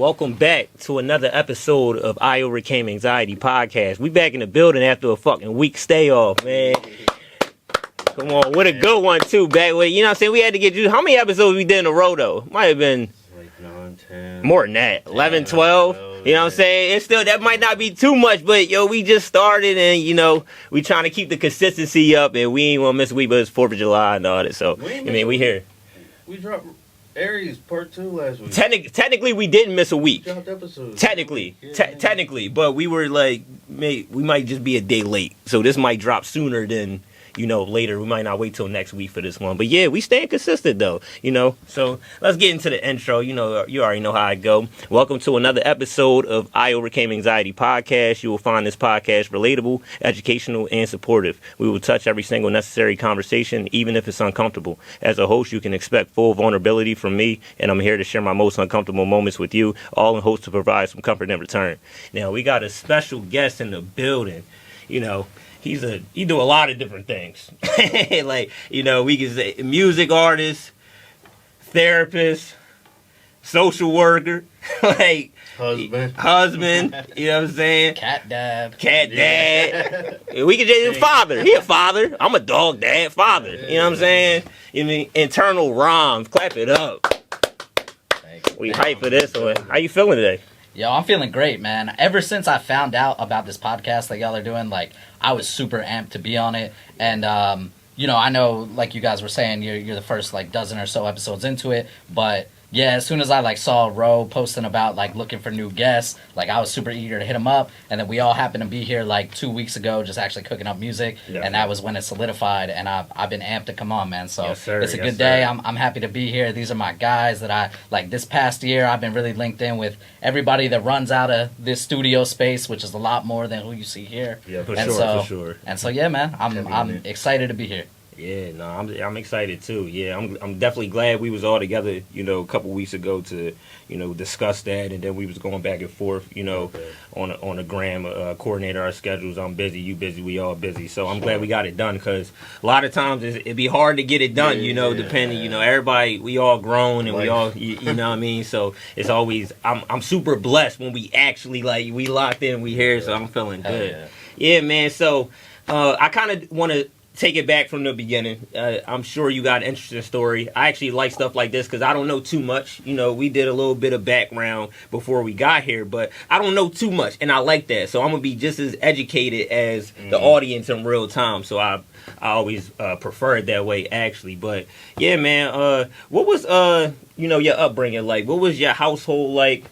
Welcome back to another episode of iOvercameAnxiety podcast. We back in the building after a fucking week stay off, man. Come on, what a good one too. Back with, you know what I'm saying? We had to get you. How many episodes we did in a row though? Might have been like 9, 10. More than that. 11, 12. You know what I'm saying? It's still, that might not be too much, but yo, we just started and you know, we trying to keep the consistency up and we ain't want to miss a week, but it's 4th of July and all that. So, we here. We dropped Aries part 2 last week. Technically, we didn't miss a week. We dropped episodes. Technically, but we were like, we might just be a day late. So this might drop sooner than, you know, later. We might not wait till next week for this one. But yeah, we staying consistent though, you know. So let's get into the intro. You know, you already know how I go. Welcome to another episode of I Overcame Anxiety podcast. You will find this podcast relatable, educational, and supportive. We will touch every single necessary conversation, even if it's uncomfortable. As a host, you can expect full vulnerability from me, and I'm here to share my most uncomfortable moments with you, all in hopes to provide some comfort in return. Now, we got a special guest in the building, you know. He do a lot of different things. Like, you know, we can say music artist, therapist, social worker, like husband, you know what I'm saying? Cat dad. We can just father. He a father. I'm a dog dad, father. You know what I'm saying? You mean internal rhymes. Clap it up. We hype for this one. How you feeling today? Yo, I'm feeling great, man. Ever since I found out about this podcast that y'all are doing, like, I was super amped to be on it. And, you know, I know, like you guys were saying, you're the first, like, dozen or so episodes into it. But, yeah, as soon as I, like, saw Ro posting about, like, looking for new guests, like, I was super eager to hit him up. And then we all happened to be here, like, 2 weeks ago just actually cooking up music. Yeah. And that was when it solidified. And I've been amped to come on, man. So yes, sir. It's a good day. I'm happy to be here. These are my guys that I, like, this past year, I've been really linked in with everybody that runs out of this studio space, which is a lot more than who you see here. Yeah, for sure. And so, yeah, man, I'm excited to be here. Yeah, no, I'm excited too. Yeah, I'm definitely glad we was all together, you know, a couple weeks ago to, you know, discuss that, and then we was going back and forth, you know, on a gram, coordinate our schedules. I'm busy, you busy, we all busy. So I'm glad we got it done because a lot of times it'd be hard to get it done, you know, depending, you know, everybody, we all grown and we all, you know what I mean. So it's always, I'm super blessed when we actually like we locked in, we here. So I'm feeling good. Yeah, man. So I kind of want to take it back from the beginning. I'm sure you got an interesting story. I actually like stuff like this because I don't know too much. You know, we did a little bit of background before we got here, but I don't know too much, and I like that. So I'm going to be just as educated as the audience in real time. So I always prefer it that way, actually. But, yeah, man, what was, you know, your upbringing like? What was your household like?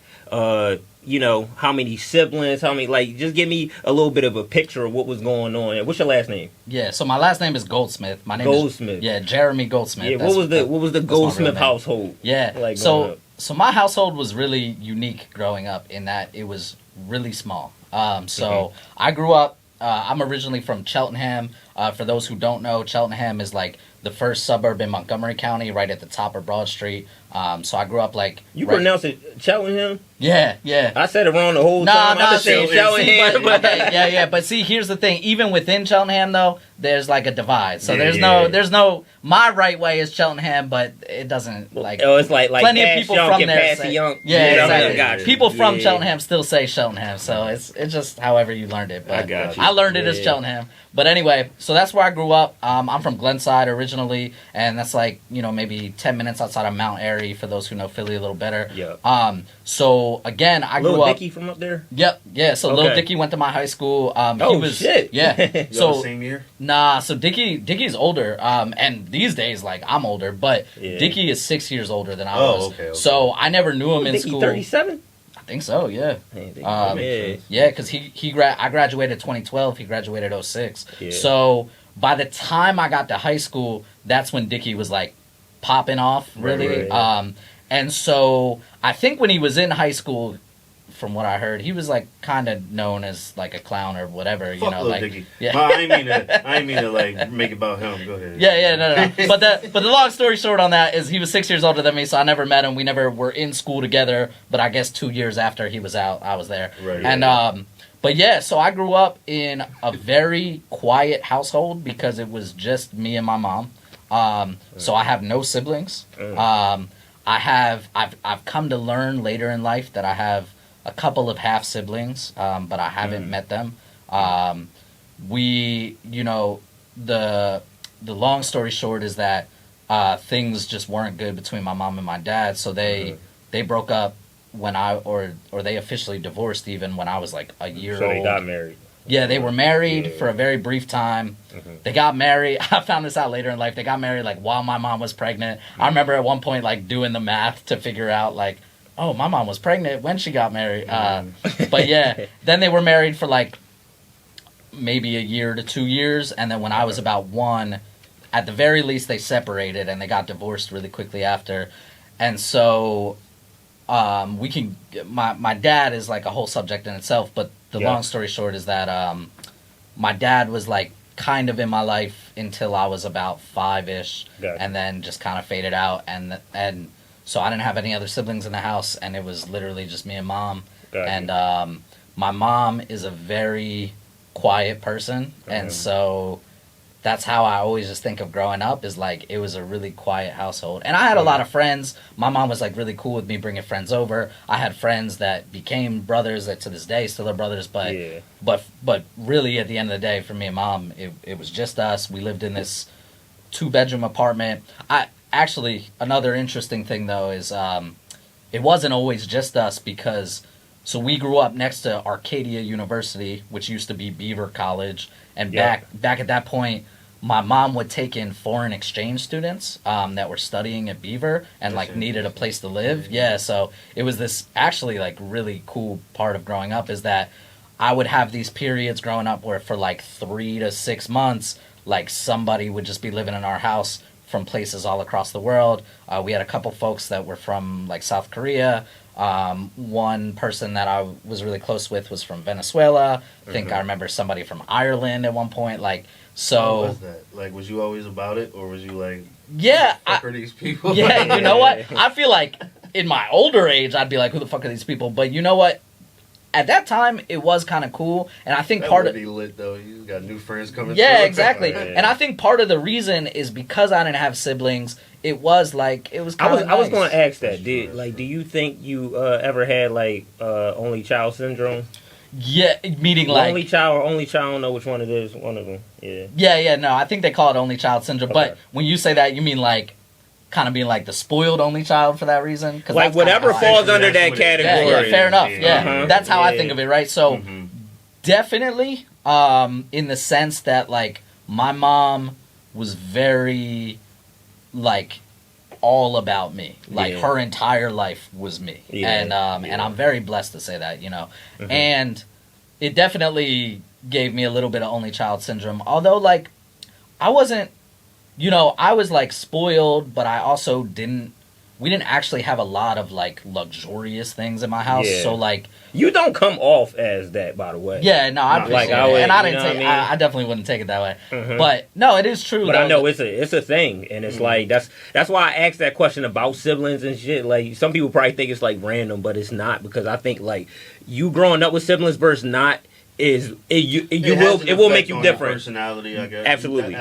You know, how many siblings, how many, like, just give me a little bit of a picture of what was going on. What's your last name? Yeah, so my last name is Goldsmith. My name Goldsmith. is Jeremy Goldsmith. Yeah, what was the Goldsmith household? Yeah, like so my household was really unique growing up in that it was really small. I grew up, I'm originally from Cheltenham. For those who don't know, Cheltenham is like the first suburb in Montgomery County, right at the top of Broad Street. So I grew up like... You pronounce it Cheltenham? Yeah. I said it wrong the whole time. I'm just saying Cheltenham. But see, here's the thing. Even within Cheltenham, though, there's like a divide. So there's no... My right way is Cheltenham, but it doesn't like... Oh, it's like plenty of people from there say... Yeah, exactly. People from Cheltenham still say Cheltenham, so it's just however you learned it. But I got you. I learned it as Cheltenham. But anyway, so that's where I grew up. I'm from Glenside originally, and that's like, you know, maybe 10 minutes outside of Mount Airy, for those who know Philly a little better. Yeah. So, again, I grew up... Lil Dicky from up there? Yep, yeah. So Lil Dicky went to my high school. Shit. Yeah. So same year? Nah, so Dicky's older, and these days, like, I'm older, but Dicky is 6 years older than I was. Okay. So I never knew him in Dicky school. 37? I think so, yeah. Yeah, because I graduated 2012, he graduated 06. Yeah. So by the time I got to high school, that's when Dicky was like popping off, really. Right. And so I think when he was in high school, from what I heard, he was like kind of known as like a clown or whatever, you know, like Dicky. Yeah. I didn't mean to like make it about him. Go ahead. Yeah, no. But the long story short on that is he was 6 years older than me, so I never met him. We never were in school together, but I guess 2 years after he was out, I was there. Right. And but yeah, so I grew up in a very quiet household because it was just me and my mom. So I have no siblings. I've come to learn later in life that I have a couple of half siblings, but I haven't met them. We, you know, the long story short is that things just weren't good between my mom and my dad, so they broke up when or they officially divorced even when I was like a year old. So they got married. Yeah, they were married for a very brief time. They got married. I found this out later in life. They got married like while my mom was pregnant. I remember at one point like doing the math to figure out like, oh, my mom was pregnant when she got married. But yeah, then they were married for like maybe a year to 2 years, and then when I was about 1, at the very least they separated and they got divorced really quickly after. And so my dad is like a whole subject in itself, but the long story short is that my dad was like kind of in my life until I was about 5-ish, and then just kind of faded out, and so I didn't have any other siblings in the house, and it was literally just me and mom. And my mom is a very quiet person, and so that's how I always just think of growing up, is like it was a really quiet household. And I had a lot of friends. My mom was like really cool with me bringing friends over. I had friends that became brothers that to this day still are brothers, but really at the end of the day for me and mom, it was just us. We lived in this 2-bedroom apartment. Actually, another interesting thing though is it wasn't always just us, because so we grew up next to Arcadia University, which used to be Beaver College, and back at that point, my mom would take in foreign exchange students that were studying at Beaver and like needed a place to live. Yeah, so it was this actually like really cool part of growing up, is that I would have these periods growing up where for like 3 to 6 months, like somebody would just be living in our house from places all across the world. We had a couple folks that were from like South Korea. One person that I was really close with was from Venezuela. I think I remember somebody from Ireland at one point. Like, so. How was that? Like, was you always about it, or was you like, yeah, who the fuck are these people? Yeah, you know what? I feel like in my older age, I'd be like, who the fuck are these people? But you know what? At that time, it was kind of cool, and I think part of be lit though. You got new friends coming. Yeah, through. exactly. And I think part of the reason is because I didn't have siblings. It was like it was. I was going to ask that. Do you think you ever had like only child syndrome? Yeah, meaning like only child or only child. I don't know which one it is. One of them. Yeah. Yeah. No, I think they call it only child syndrome. Okay. But when you say that, you mean like kind of being like the spoiled only child for that reason? Cause like whatever falls under that category. Yeah, fair enough. Yeah, that's how I think of it, right? So definitely, in the sense that like my mom was very like all about me. Like her entire life was me. And I'm very blessed to say that, you know. And it definitely gave me a little bit of only child syndrome. Although like I wasn't, you know, I was like spoiled, but I also we didn't actually have a lot of like luxurious things in my house. Yeah. So like you don't come off as that, by the way. Yeah, no, I appreciate it. And I didn't take I definitely wouldn't take it that way. But no, it is true. But though, I know it's a thing, and it's like that's why I asked that question about siblings and shit. Like some people probably think it's like random, but it's not, because I think like you growing up with siblings versus not. It will make you different. Personality, I guess. Absolutely.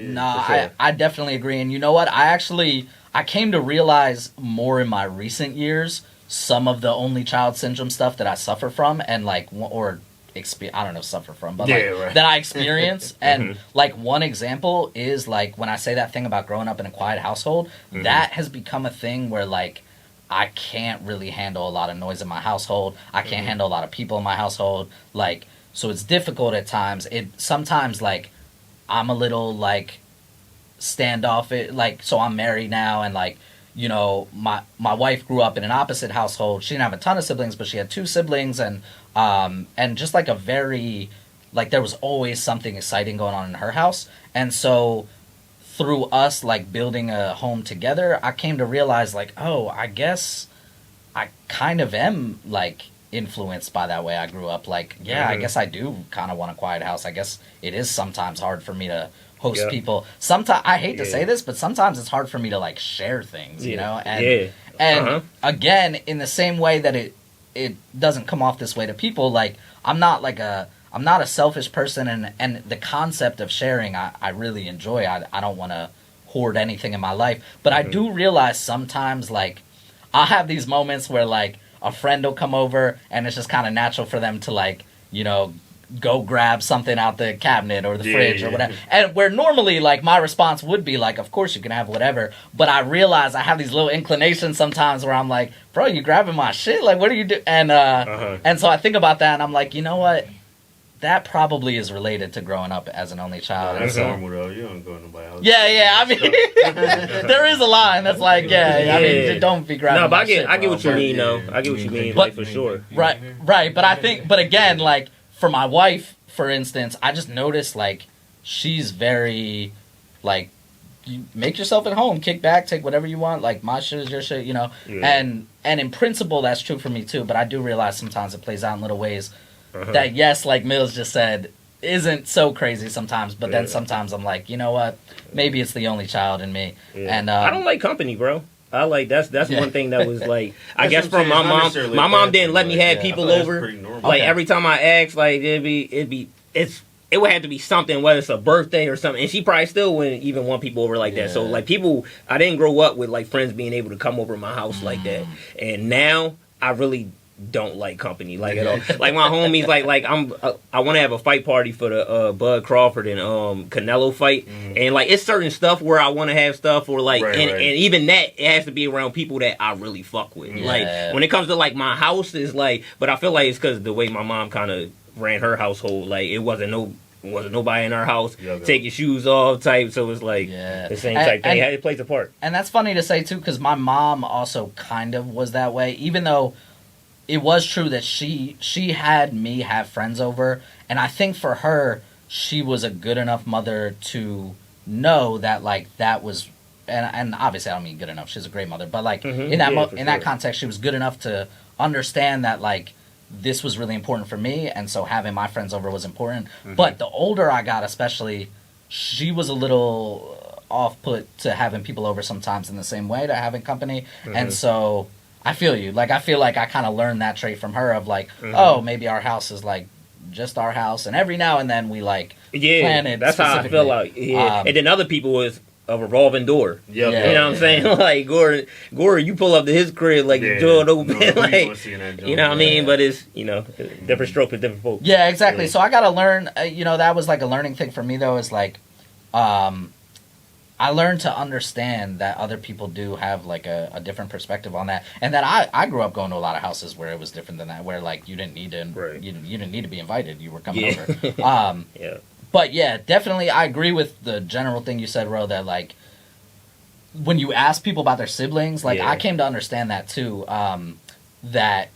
No, sure. I definitely agree. And you know what? I came to realize more in my recent years some of the only child syndrome stuff that I suffer from, and like I don't know, suffer from, but that I experience. And like one example is like when I say that thing about growing up in a quiet household, that has become a thing where like I can't really handle a lot of noise in my household. I can't handle a lot of people in my household. Like. So it's difficult at times. Sometimes like I'm a little like standoffish. Like, so I'm married now, and like, you know, my wife grew up in an opposite household. She didn't have a ton of siblings, but she had 2 siblings, and just like a very like there was always something exciting going on in her house. And so through us like building a home together, I came to realize like, oh, I guess I kind of am like influenced by that way I grew up. Like, I guess I do kind of want a quiet house. I guess it is sometimes hard for me to host people. Sometimes I hate to say this, but sometimes it's hard for me to like share things, you know. And again, in the same way that it doesn't come off this way to people, like I'm not a selfish person, and the concept of sharing I really enjoy. I don't want to hoard anything in my life. But I do realize sometimes, like, I'll have these moments where, like, a friend will come over and it's just kind of natural for them to, like, you know, go grab something out the cabinet or the fridge or whatever. And where normally, like, my response would be, like, of course you can have whatever. But I realize I have these little inclinations sometimes where I'm like, bro, you grabbing my shit? Like, what are you doing? And so I think about that and I'm like, you know what? That probably is related to growing up as an only child. That's normal though. You don't go to nobody else. Yeah. I mean, there is a line that's like, I mean, don't be grabbing. No, but I get what you mean, though. I get what you mean, but, like, for sure. Right. But I think, but again, like, for my wife, for instance, I just noticed, like, she's very, like, you make yourself at home, kick back, take whatever you want, like, my shit is your shit, you know. And in principle, that's true for me too. But I do realize sometimes it plays out in little ways. That, yes, like Mills just said, isn't so crazy sometimes, but then sometimes I'm like, you know what, maybe it's the only child in me. And I don't like company, bro. I like that's one thing that was like, I guess what I'm from my saying. mom. It's My mom didn't let like, me have I people thought that's over. pretty normal. Like every time I asked, like it would have to be something, whether it's a birthday or something. And she probably still wouldn't even want people over like that. So like people, I didn't grow up with like friends being able to come over my house like that. And now I really don't like company like at all. Like my homies, like I want to have a fight party for the Bud Crawford and Canelo fight, and like it's certain stuff where I want to have stuff, or like and even that it has to be around people that I really fuck with. Like when it comes to like my house is like, but I feel like it's because the way my mom kind of ran her household, like it wasn't nobody in our house. Take your shoes off type. So it's like the same type thing. It plays a part. And that's funny to say too, because my mom also kind of was that way, even though it was true that she had me have friends over, and I think for her, she was a good enough mother to know that, like, that was, and obviously I don't mean good enough, she's a great mother, but like in that context, she was good enough to understand that, like, this was really important for me, and so having my friends over was important. But the older I got, especially, she was a little off-put to having people over sometimes in the same way, to having company, and so I feel you. Like, I feel like I kind of learned that trait from her of, like, oh, maybe our house is, like, just our house. And every now and then we, like, plan it. That's how I feel like. And then other people was a revolving door. You know what I'm saying? Like, Gore, you pull up to his crib, like, the door open. Like, you know what I mean? But it's, you know, different stroke for different folks. Yeah, exactly. So I got to learn, you know, that was, like, a learning thing for me, though, is, like, I learned to understand that other people do have, like, a different perspective on that, and that I grew up going to a lot of houses where it was different than that, where, like, you didn't need to you didn't need to be invited, you were coming over. But yeah, definitely I agree with the general thing you said, Ro, that, like, when you ask people about their siblings, like, I came to understand that too, that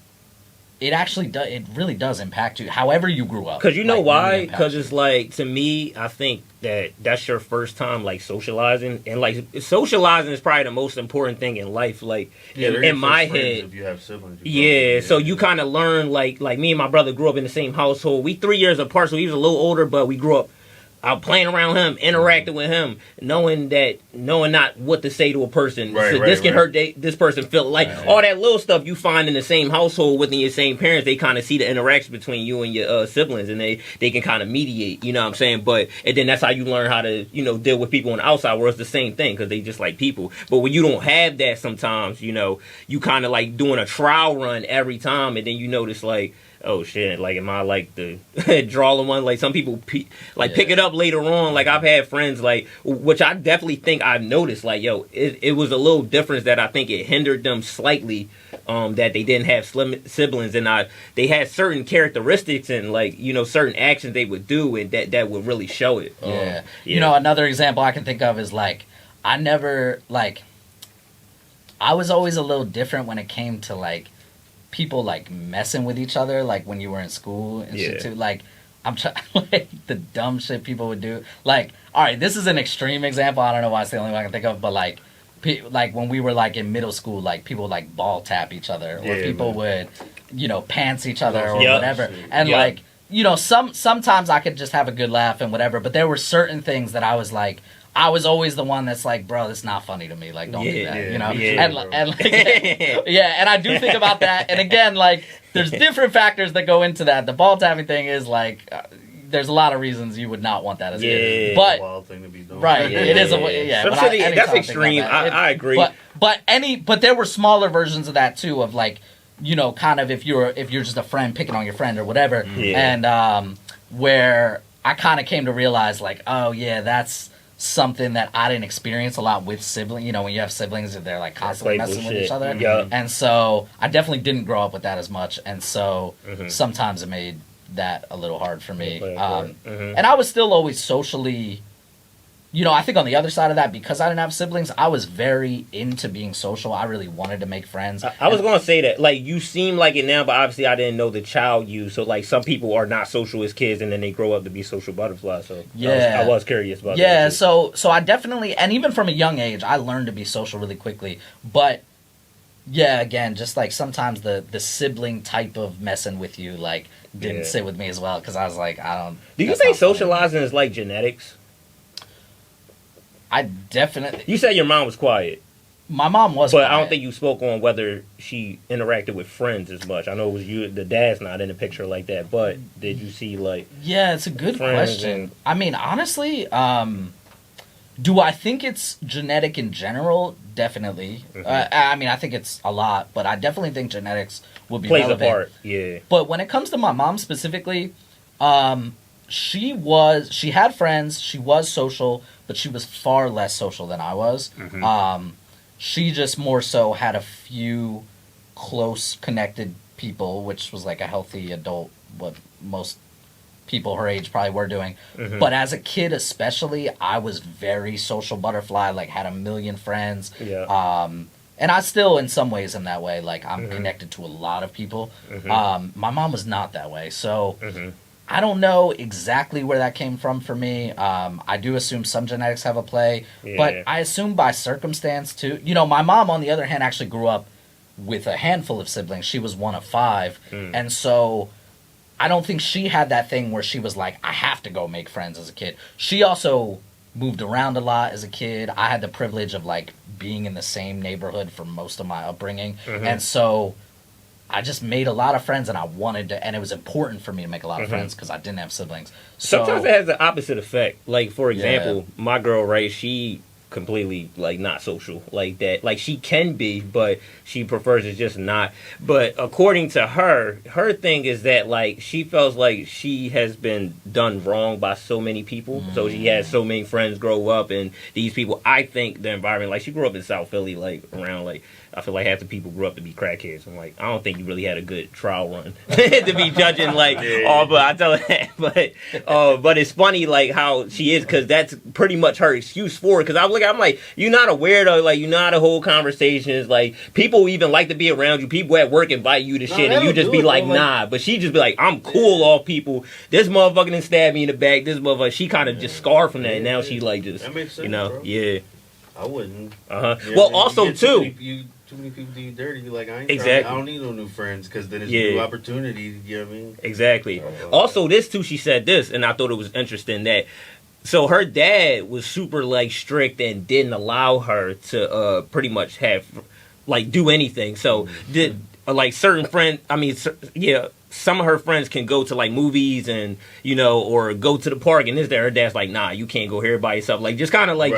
it actually does. It really does impact you, however you grew up. Because you know, like, why? Because really it's like, to me, I think that's your first time, like, socializing, and like socializing is probably the most important thing in life. Like, in my head, if you have siblings, so you kind of learn, like me and my brother grew up in the same household. We 3 years apart, so he was a little older, but we grew up out playing around him, interacting with him, knowing not what to say to a person. This can hurt this person feel like all that little stuff you find in the same household within your same parents. They kind of see the interaction between you and your siblings, and they can kind of mediate. You know what I'm saying? And then that's how you learn how to, you know, deal with people on the outside, where it's the same thing, because they just like people. But when you don't have that, sometimes, you know, you kind of like doing a trial run every time, and then you notice, like, oh shit, like, am I like the drawing one? Like, some people pick it up later on. Like, I've had friends, like, which I definitely think I've noticed, like, yo, it was a little difference that I think it hindered them slightly, that they didn't have siblings, and they had certain characteristics and, like, you know, certain actions they would do, and that would really show it. You know, another example I can think of is, like, I was always a little different when it came to, like, people, like, messing with each other, like, when you were in school and shit too. Like, I'm trying, like, the dumb shit people would do. Like, all right, this is an extreme example. I don't know why it's the only one I can think of, but, like, when we were, like, in middle school, like, people would, like, ball tap each other, or people would, you know, pants each other or whatever. And like, you know, sometimes I could just have a good laugh and whatever, but there were certain things that I was like, I was always the one that's like, bro, that's not funny to me. Like, don't do that, you know? And like, and I do think about that. And again, like, there's different factors that go into that. The ball tapping thing is like, there's a lot of reasons you would not want that as a kid. Yeah. but wild thing to be doing. right, it is a Some but shit, anytime that's I think extreme. about that, I agree. But there were smaller versions of that too, of like, you know, kind of if you're just a friend picking on your friend or whatever, and where I kind of came to realize like, oh yeah, that's something that I didn't experience a lot with siblings. You know, when you have siblings, they're like constantly messing with each other. Yeah. And so I definitely didn't grow up with that as much. And so sometimes it made that a little hard for me. And I was still always socially, you know, I think on the other side of that, because I didn't have siblings, I was very into being social. I really wanted to make friends. I was going to say that, like, you seem like it now, but obviously I didn't know the child you. So, like, some people are not social as kids, and then they grow up to be social butterflies. So, I was curious about that. Yeah, so I definitely, and even from a young age, I learned to be social really quickly. But, yeah, again, just, like, sometimes the sibling type of messing with you, like, didn't sit with me as well, because I was like, I don't... Do you think socializing is like genetics? I definitely... You said your mom was quiet. My mom was But quiet. I don't think you spoke on whether she interacted with friends as much. I know it was you, the dad's not in the picture like that, but did you see, like... Yeah, it's a good question. I mean, honestly, do I think it's genetic in general? Definitely. I mean, I think it's a lot, but I definitely think genetics would be Plays a relevant. part, yeah. But when it comes to my mom specifically, she had friends, she was social, but she was far less social than I was. She just more so had a few close connected people, which was like a healthy adult, what most people her age probably were doing. But as a kid especially, I was very social butterfly, like had a million friends. And I still in some ways am that way, like I'm connected to a lot of people. My mom was not that way, so I don't know exactly where that came from for me. I do assume some genetics have a play, but I assume by circumstance too. You know, my mom, on the other hand, actually grew up with a handful of siblings. She was one of 5, and so I don't think she had that thing where she was like, I have to go make friends as a kid. She also moved around a lot as a kid. I had the privilege of like being in the same neighborhood for most of my upbringing, and so I just made a lot of friends, and I wanted to, and it was important for me to make a lot of friends because I didn't have siblings. So, sometimes it has the opposite effect. Like, for example, my girl, right, she completely, like, not social like that. Like, she can be, but she prefers to just not. But according to her, her thing is that, like, she feels like she has been done wrong by so many people. So she has so many friends grow up, and these people, I think the environment, like, she grew up in South Philly, like, around, like, I feel like half the people grew up to be crackheads. I'm like, I don't think you really had a good trial run to be judging, like, but I tell her that. But it's funny, like, how she is, because that's pretty much her excuse for it. Because I'm like, you're not a weirdo, like, you're not a whole conversations. Like, people even like to be around you. People at work invite you to shit, and you just be like, nah. But she just be like, I'm cool off people. This motherfucker done stabbed me in the back. This motherfucker, she kind of just scarred from that, and now she, like, just, that makes sense, you know, bro. I wouldn't. Well, also, too. Too many people do you dirty. You're like, I don't need no new friends, because then it's new opportunity. You know what I mean? Exactly. Also, this too, she said this, and I thought it was interesting that. So her dad was super like strict and didn't allow her to pretty much have like do anything. So did like certain friends. I mean, some of her friends can go to like movies and or go to the park and her dad's like, nah, you can't go here by yourself. Like just kind of like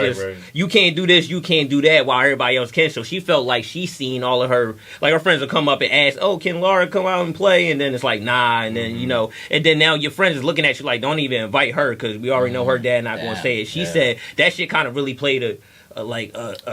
you can't do this, you can't do that while everybody else can. So she felt like she seen all of her friends will come up and ask, oh, can Laura come out and play? And then it's like, nah. And then and then now your friends is looking at you like, don't even invite her because we already know her dad not gonna say it. She said that shit kind of really played a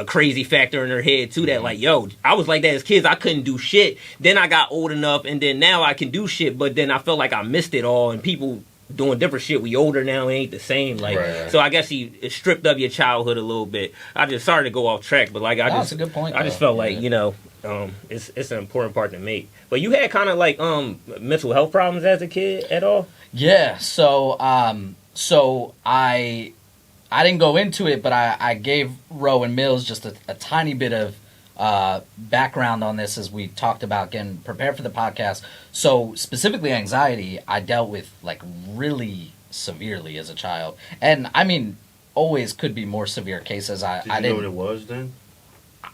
crazy factor in her head too, that like, yo, I was like that as kids, I couldn't do shit. Then I got old enough, and then now I can do shit, but then I felt like I missed it all, and people doing different shit. We older now, it ain't the same. Like, so I guess it stripped up your childhood a little bit. I just sorry to go off track, but like that's a good point. I just felt like it's an important part to make. But you had kind of like mental health problems as a kid at all? Yeah. So I didn't go into it, but I gave Roe and Mills just a tiny bit of background on this as we talked about getting prepared for the podcast. So specifically anxiety, I dealt with like really severely as a child. And I mean, always could be more severe cases. Did you know what it was then?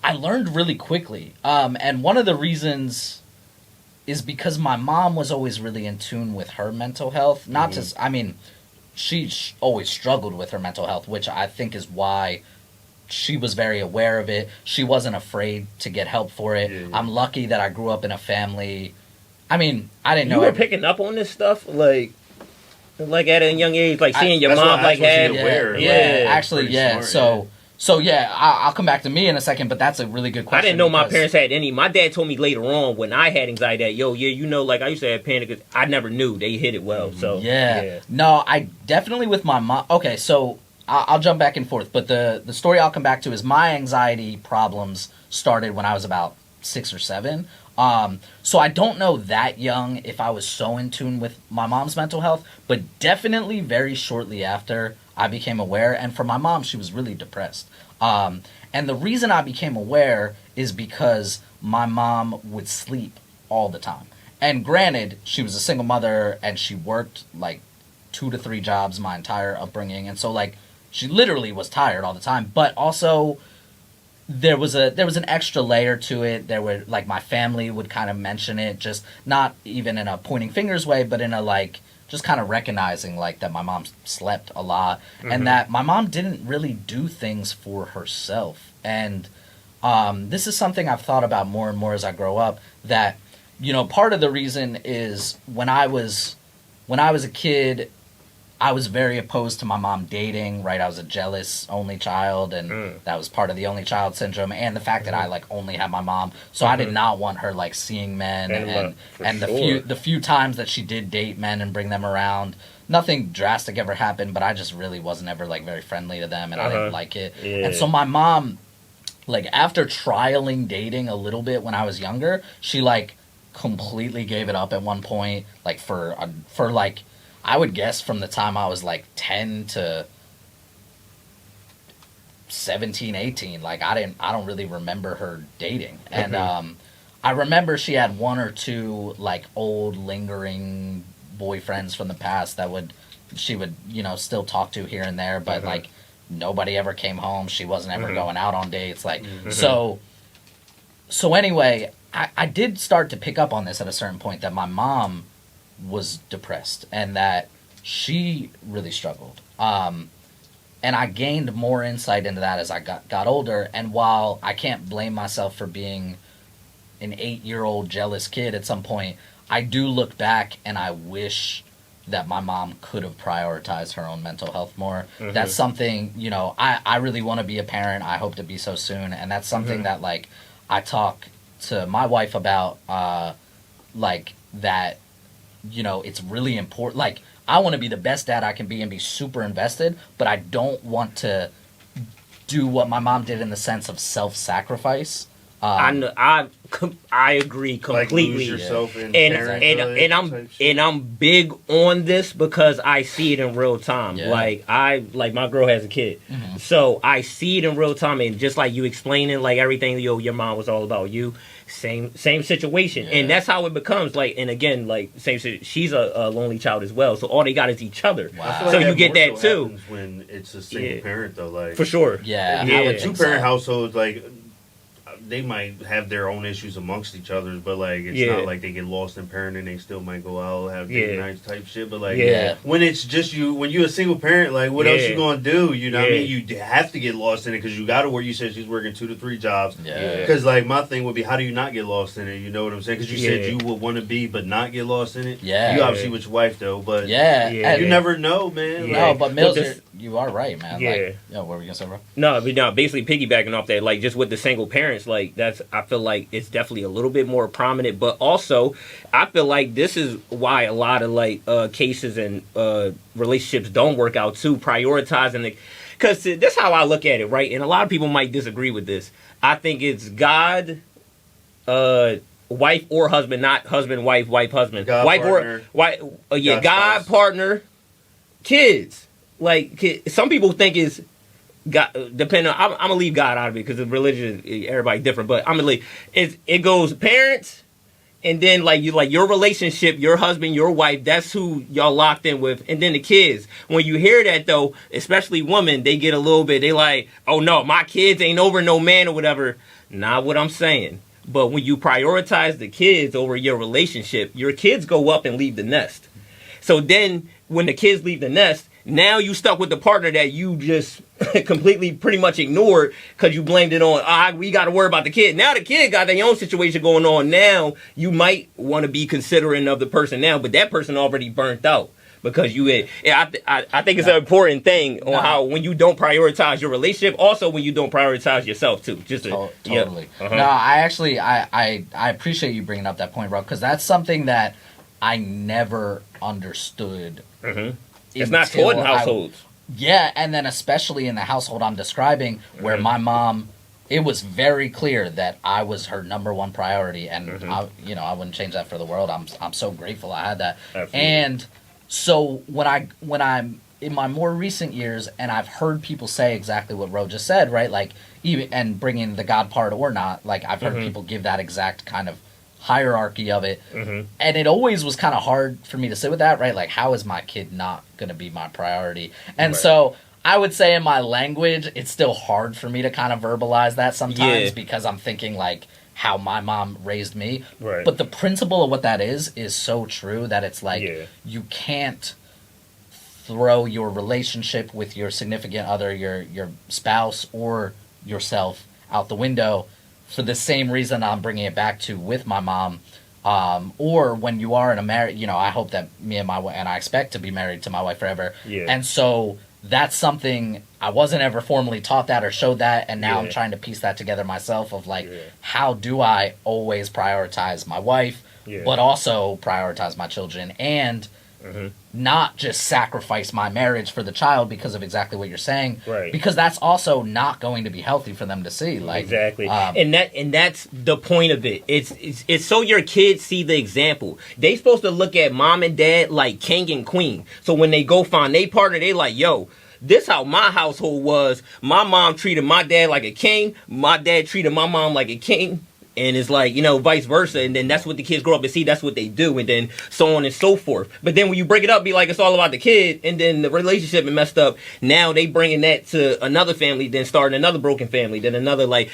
I learned really quickly. And one of the reasons is because my mom was always really in tune with her mental health. Not to, I mean, she always struggled with her mental health, which I think is why she was very aware of it. She wasn't afraid to get help for it. Yeah. I'm lucky that I grew up in a family. I mean, I didn't know. You were picking up on this stuff, like at a young age, like seeing your mom like have. Actually, yeah. Smart, so yeah, I'll come back to me in a second, but that's a really good question. I didn't know my parents had any. My dad told me later on when I had anxiety that, you know, like I used to have panic. I never knew they hit it well. So yeah. No, I definitely with my mom. Okay, so I'll jump back and forth, but the story I'll come back to is my anxiety problems started when I was about 6 or 7. So I don't know that young if I was so in tune with my mom's mental health, but definitely very shortly after I became aware. And for my mom, she was really depressed. And the reason I became aware is because my mom would sleep all the time. And granted, she was a single mother and she worked like 2 to 3 jobs my entire upbringing. And so like she literally was tired all the time, but also there was an extra layer to it. There were like my family would kind of mention it, just not even in a pointing fingers way, but in a like just kind of recognizing like that my mom slept a lot and that my mom didn't really do things for herself. And this is something I've thought about more and more as I grow up, that, you know, part of the reason is when I was a kid, I was very opposed to my mom dating, right? I was a jealous only child, and that was part of the only child syndrome, and the fact that I like only had my mom, so I did not want her like seeing men, and the few times that she did date men and bring them around, nothing drastic ever happened, but I just really wasn't ever like very friendly to them, and I didn't like it. Yeah. And so my mom, like after trialing dating a little bit when I was younger, she like completely gave it up at one point, like for like, I would guess from the time I was like 10 to 17, 18, like I don't really remember her dating. And I remember she had 1 or 2 like old lingering boyfriends from the past that she would, you know, still talk to here and there, but like nobody ever came home. She wasn't ever going out on dates. Like, so anyway, I did start to pick up on this at a certain point, that my mom was depressed and that she really struggled. And I gained more insight into that as I got older. And while I can't blame myself for being an 8-year-old jealous kid at some point, I do look back and I wish that my mom could have prioritized her own mental health more. That's something, you know, I really want to be a parent. I hope to be so soon. And that's something that like I talk to my wife about, like that, you know, it's really important. Like, I want to be the best dad I can be and be super invested, but I don't want to do what my mom did in the sense of self-sacrifice. I agree completely. Like lose yourself in and I'm big on this because I see it in real time. Yeah. Like my girl has a kid, so I see it in real time, and just like you explaining, like everything, your mom was all about you. Same situation, and that's how it becomes. Like, and again, like she's a lonely child as well, so all they got is each other. Wow. So you get that too. When it's a single parent, though, like for sure, two parent households, like they might have their own issues amongst each other, but like it's not like they get lost in parenting. They still might go out, have date nights type shit. But like when it's just you, when you're a single parent, like what else you gonna do? You know what I mean? You have to get lost in it because you got to work. You said she's working 2 to 3 jobs. Because like my thing would be, how do you not get lost in it? You know what I'm saying? Because you said you would want to be, but not get lost in it. Yeah. You obviously with your wife though, but you never know, man. Yeah. No, but Mills, you are right, man. Like, what were we gonna say, bro? No, basically piggybacking off that, like just with the single parents, like I feel like it's definitely a little bit more prominent, but also I feel like this is why a lot of like cases and relationships don't work out too, prioritizing the, because that's how I look at it, right? And a lot of people might disagree with this. I think it's God, wife or husband, not husband, wife, husband, God, wife partner, or wife, God, partner, kids. Like some people think it's God, depending on, I'm gonna leave God out of it because the religion, everybody different, but I'm gonna leave it goes parents, and then like your relationship, your husband, your wife, that's who y'all locked in with, and then the kids. When you hear that though, especially women, they get a little bit, they like, oh no, my kids ain't over no man or whatever. Not what I'm saying. But when you prioritize the kids over your relationship, your kids go up and leave the nest. So then when the kids leave the nest, now you stuck with the partner that you just completely pretty much ignored because you blamed it on, we got to worry about the kid. Now the kid got their own situation going on. Now you might want to be considering of the person now, but that person already burnt out. Because I think it's an important thing on how when you don't prioritize your relationship, also when you don't prioritize yourself too. Totally. Yeah. No, I appreciate you bringing up that point, bro, because that's something that I never understood. Mm-hmm. It's not taught in households. And then especially in the household I'm describing, where my mom, it was very clear that I was her number one priority, and I wouldn't change that for the world. I'm so grateful I had that. Absolutely. And so when I'm in my more recent years, and I've heard people say exactly what Ro just said, right? Like even and bringing the God part or not, like I've heard people give that exact kind of hierarchy of it, and it always was kind of hard for me to sit with that, right? Like, how is my kid not going to be my priority? And so I would say in my language, it's still hard for me to kind of verbalize that sometimes because I'm thinking like how my mom raised me. Right. But the principle of what that is so true that it's like you can't throw your relationship with your significant other, your spouse or yourself out the window for the same reason I'm bringing it back to with my mom. Or when you are in a marriage, I hope that me and my wife, and I expect to be married to my wife forever. Yeah. And so that's something I wasn't ever formally taught that or showed that, and now I'm trying to piece that together myself of like, how do I always prioritize my wife, but also prioritize my children and not just sacrifice my marriage for the child because of exactly what you're saying, right? Because that's also not going to be healthy for them to see. Like exactly, and that's the point of it. It's so your kids see the example. They supposed to look at mom and dad like king and queen. So when they go find their partner, they like, yo, this how my household was. My mom treated my dad like a king. My dad treated my mom like a king. And it's like, vice versa. And then that's what the kids grow up and see. That's what they do. And then so on and so forth. But then when you break it up, be like, it's all about the kid. And then the relationship is messed up. Now they bringing that to another family, then starting another broken family, then another, like,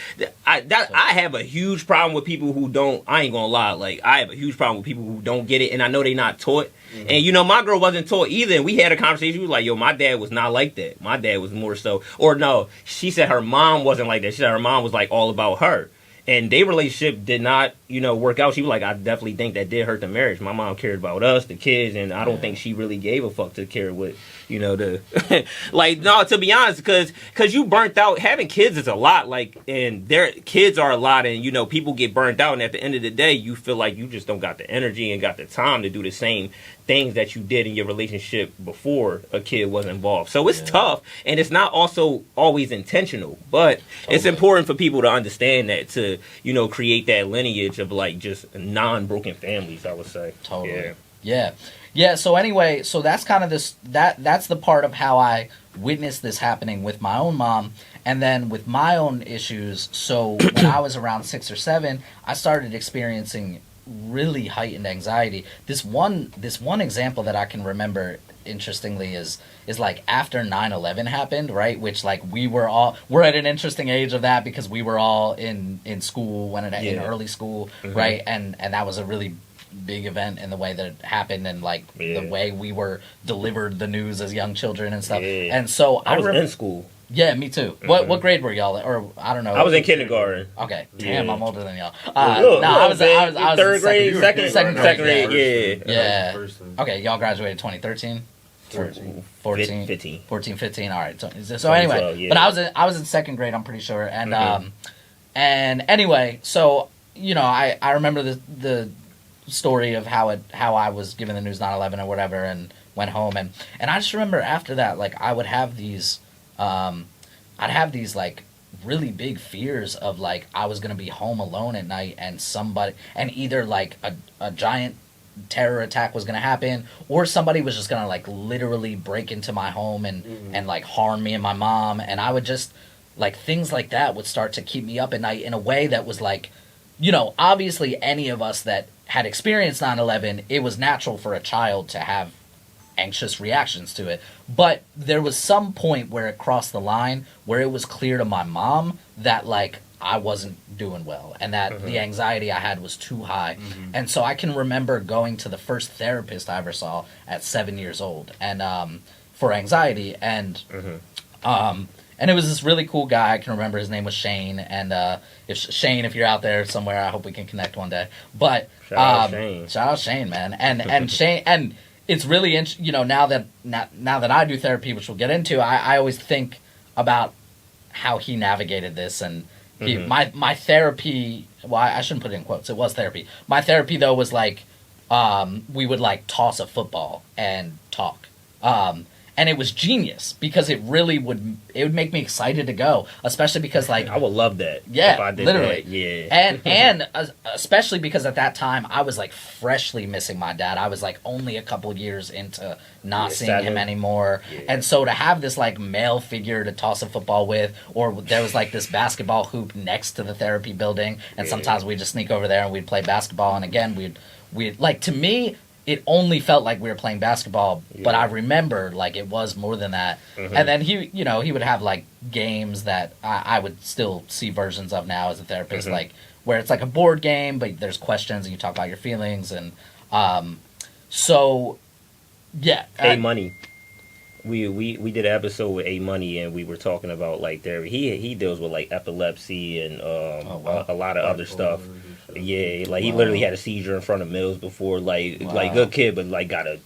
I have a huge problem with people who don't, I ain't gonna lie. Like, I have a huge problem with people who don't get it. And I know they not taught. And, my girl wasn't taught either. And we had a conversation. She was like, yo, my dad was not like that. My dad was more so, or no, she said her mom wasn't like that. She said her mom was like all about her. And their relationship did not, work out. She was like, I definitely think that did hurt the marriage. My mom cared about us, the kids, and I don't think she really gave a fuck to care what, like, no, to be honest, because you burnt out. Having kids is a lot, like, and their kids are a lot, and, people get burnt out, and at the end of the day, you feel like you just don't got the energy and got the time to do the same things that you did in your relationship before a kid was involved. So it's tough, and it's not also always intentional, but it's important for people to understand that, to, create that lineage of like just non-broken families, I would say. Totally. Yeah. So anyway, so that's kind of that's the part of how I witnessed this happening with my own mom. And then with my own issues, so when I was around 6 or 7, I started experiencing really heightened anxiety. This one example that I can remember interestingly is like after 9/11 happened, right? Which like we're at an interesting age of that because we were all in school in early school, right? And that was a really big event in the way that it happened and like the way we were delivered the news as young children and stuff. And so I was in school. Yeah, me too. What grade were y'all? Or I don't know. I was in kindergarten. Okay, damn, I'm older than y'all. I was third grade, second grade. Yeah. Okay, y'all graduated 2013. 14, 15. All right. So anyway, 12, but I was in second grade. I'm pretty sure. And and anyway, so I remember the story of how I was given the news 9/11 or whatever, and went home and I just remember after that, like I would have these. I'd have these like really big fears of like I was gonna be home alone at night and either like a giant terror attack was gonna happen or somebody was just gonna like literally break into my home and like harm me and my mom, and I would just like things like that would start to keep me up at night in a way that was like, obviously any of us that had experienced 9/11, it was natural for a child to have anxious reactions to it. But there was some point where it crossed the line where it was clear to my mom that like I wasn't doing well, and that the anxiety I had was too high. Mm-hmm. And so I can remember going to the first therapist I ever saw at 7 years old, and for anxiety, and and it was this really cool guy. I can remember his name was Shane, and if you're out there somewhere, I hope we can connect one day. But Shout out Shane, man, and Shane, and it's really now that I do therapy, which we'll get into, I always think about how he navigated this, and my therapy. Well, I shouldn't put it in quotes. It was therapy. My therapy though was like we would like toss a football and talk. And it was genius because it would make me excited to go, especially because like I would love that. Yeah, if I did literally. That. Yeah, and especially because at that time I was like freshly missing my dad. I was like only a couple years into not seeing him anymore, and so to have this like male figure to toss a football with, or there was like this basketball hoop next to the therapy building, and sometimes we'd just sneak over there and we'd play basketball, and again we'd like, to me, it only felt like we were playing basketball, but I remember like it was more than that. And then he would have like games that I would still see versions of now as a therapist, like where it's like a board game, but there's questions and you talk about your feelings, and so yeah. Money. We did an episode with A Money, and we were talking about like therapy. He deals with like epilepsy and a lot of other stuff. Yeah, like he literally had a seizure in front of Mills before, like good kid, but like got a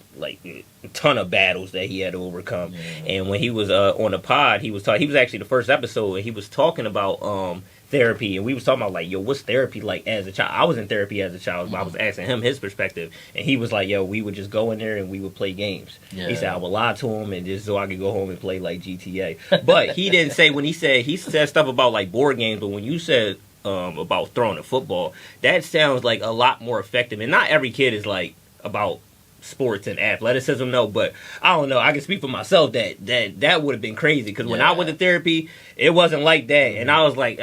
ton of battles that he had to overcome. And when he was on the pod, he was actually the first episode, and he was talking about therapy, and we was talking about like, yo, what's therapy like as a child? I was in therapy as a child, but I was asking him his perspective, and he was like, yo, we would just go in there and we would play games. He said I would lie to him and just so I could go home and play like GTA. But he didn't say, when he said stuff about like board games, but when you said about throwing a football, that sounds like a lot more effective. And not every kid is like about sports and athleticism, no, but I don't know, I can speak for myself that would have been crazy, because when I went to therapy, it wasn't like that, and I was like,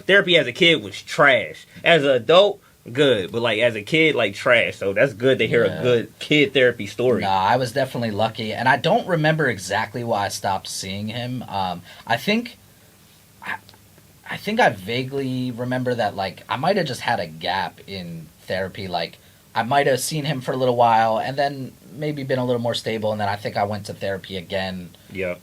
therapy as a kid was trash. As an adult, good, but like as a kid, like trash. So that's good to hear a good kid therapy story. Nah, I was definitely lucky, and I don't remember exactly why I stopped seeing him. I think I vaguely remember that like I might have just had a gap in therapy. Like I might have seen him for a little while and then maybe been a little more stable, and then I think I went to therapy again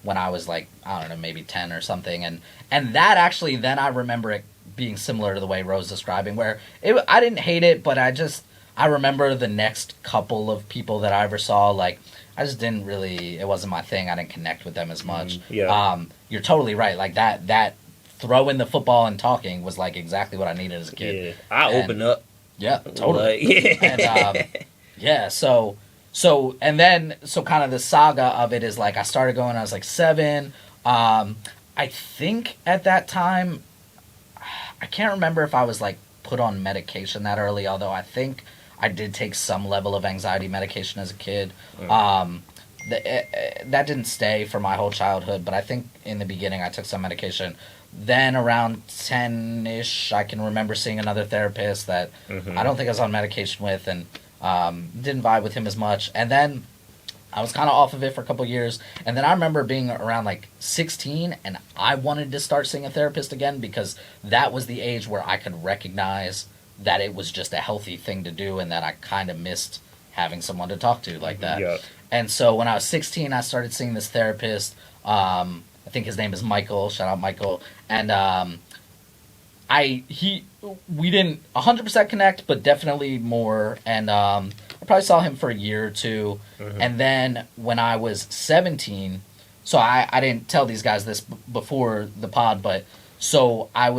when I was like, I don't know, maybe 10 or something, and that actually, then I remember it being similar to the way Rose describing, where I didn't hate it, but I remember the next couple of people that I ever saw, like I just didn't really, it wasn't my thing. I didn't connect with them as much. You're totally right. Like that throwing the football and talking was like exactly what I needed as a kid. I opened up. Yeah, totally. And so kind of the saga of it is like I started going, I was like 7. I think at that time, I can't remember if I was like put on medication that early, although I think I did take some level of anxiety medication as a kid. That didn't stay for my whole childhood, but I think in the beginning I took some medication. Then around 10-ish, I can remember seeing another therapist that I don't think I was on medication with, and didn't vibe with him as much. And then I was kind of off of it for a couple of years. And then I remember being around like 16, and I wanted to start seeing a therapist again, because that was the age where I could recognize that it was just a healthy thing to do, and that I kind of missed having someone to talk to like that. Yeah. And so when I was 16, I started seeing this therapist. I think his name is Michael. Shout out Michael. And we didn't 100% connect, but definitely more. And I probably saw him for a year or two. And then when I was 17, so I didn't tell these guys this before the pod, but so I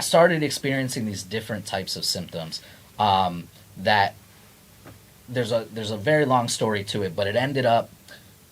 started experiencing these different types of symptoms. That there's a very long story to it, but it ended up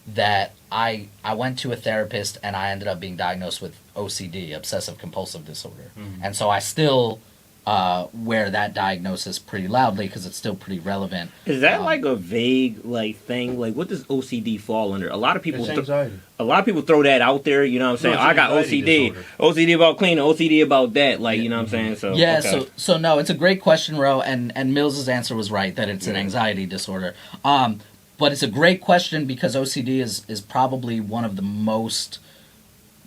that I went to a therapist and I ended up being diagnosed with OCD, obsessive compulsive disorder. And so I still wear that diagnosis pretty loudly because it's still pretty relevant. Is that like a vague like thing? Like, what does OCD fall under? A lot of people throw that out there, you know what I'm saying? I got OCD. Disorder. OCD about cleaning, OCD about that, like, you know what I'm saying? So yeah, okay. so no, it's a great question, Ro, and Mills's answer was right, that it's an anxiety disorder. But it's a great question because OCD is probably one of the most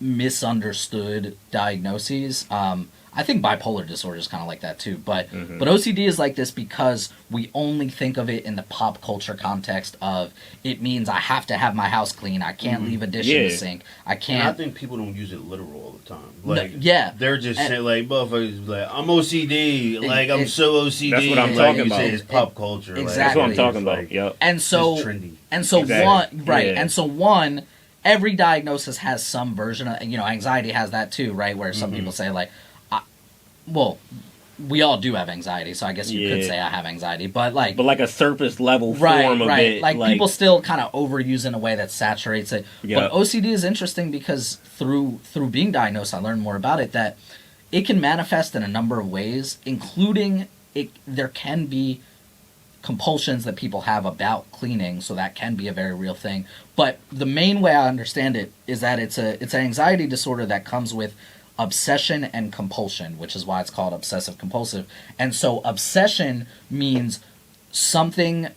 misunderstood diagnoses. I think bipolar disorder is kind of like that too, but OCD is like this because we only think of it in the pop culture context of it means I have to have my house clean, I can't leave a dish in the sink, I can't. And I think people don't use it literal all the time. Like, they're just saying like, motherfuckers, like I'm OCD, like I'm so OCD. That's what I'm talking about. It's pop culture. Exactly. That's what I'm talking about. Yep. And so, it's trendy. And so exactly. And so every diagnosis has some version of, anxiety has that too, right? Where some people say like, well, we all do have anxiety, so I guess you could say I have anxiety, but like a surface level form of it. Like people still kind of overuse in a way that saturates it. But OCD is interesting because through being diagnosed, I learned more about it, that it can manifest in a number of ways, including there can be compulsions that people have about cleaning, so that can be a very real thing. But the main way I understand it is that it's an anxiety disorder that comes with obsession and compulsion, which is why it's called obsessive compulsive. And so obsession means something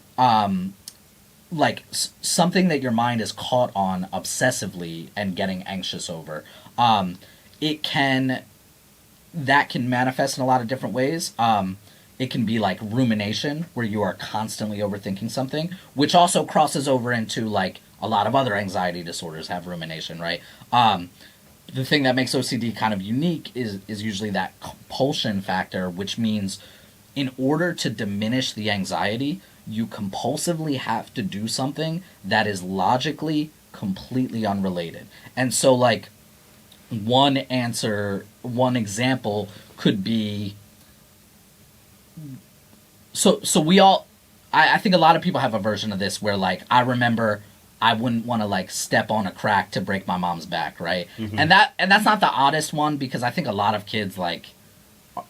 like something that your mind is caught on obsessively and getting anxious over. That can manifest in a lot of different ways. It can be like rumination, where you are constantly overthinking something, which also crosses over into like a lot of other anxiety disorders have rumination, right? The thing that makes OCD kind of unique is usually that compulsion factor, which means in order to diminish the anxiety, you compulsively have to do something that is logically completely unrelated. And so like one example could be, so we all, I think a lot of people have a version of this where like, I remember I wouldn't want to like step on a crack to break my mom's back, right? And that's not the oddest one, because I think a lot of kids like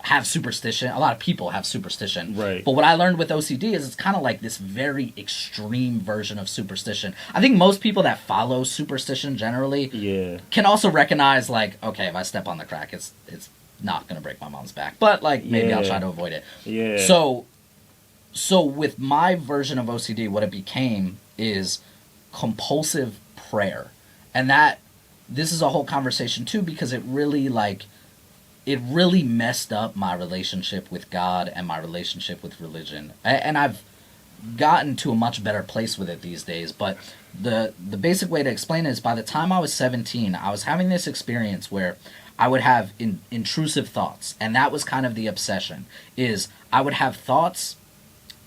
have superstition. A lot of people have superstition. Right. But what I learned with OCD is it's kind of like this very extreme version of superstition. I think most people that follow superstition generally can also recognize like, okay, if I step on the crack, it's not going to break my mom's back. But like maybe I'll try to avoid it. Yeah. So with my version of OCD, what it became is compulsive prayer. And this is a whole conversation too, because it really messed up my relationship with God and my relationship with religion. And I've gotten to a much better place with it these days. But the basic way to explain it is, by the time I was 17, I was having this experience where I would have intrusive thoughts. And that was kind of the obsession, is I would have thoughts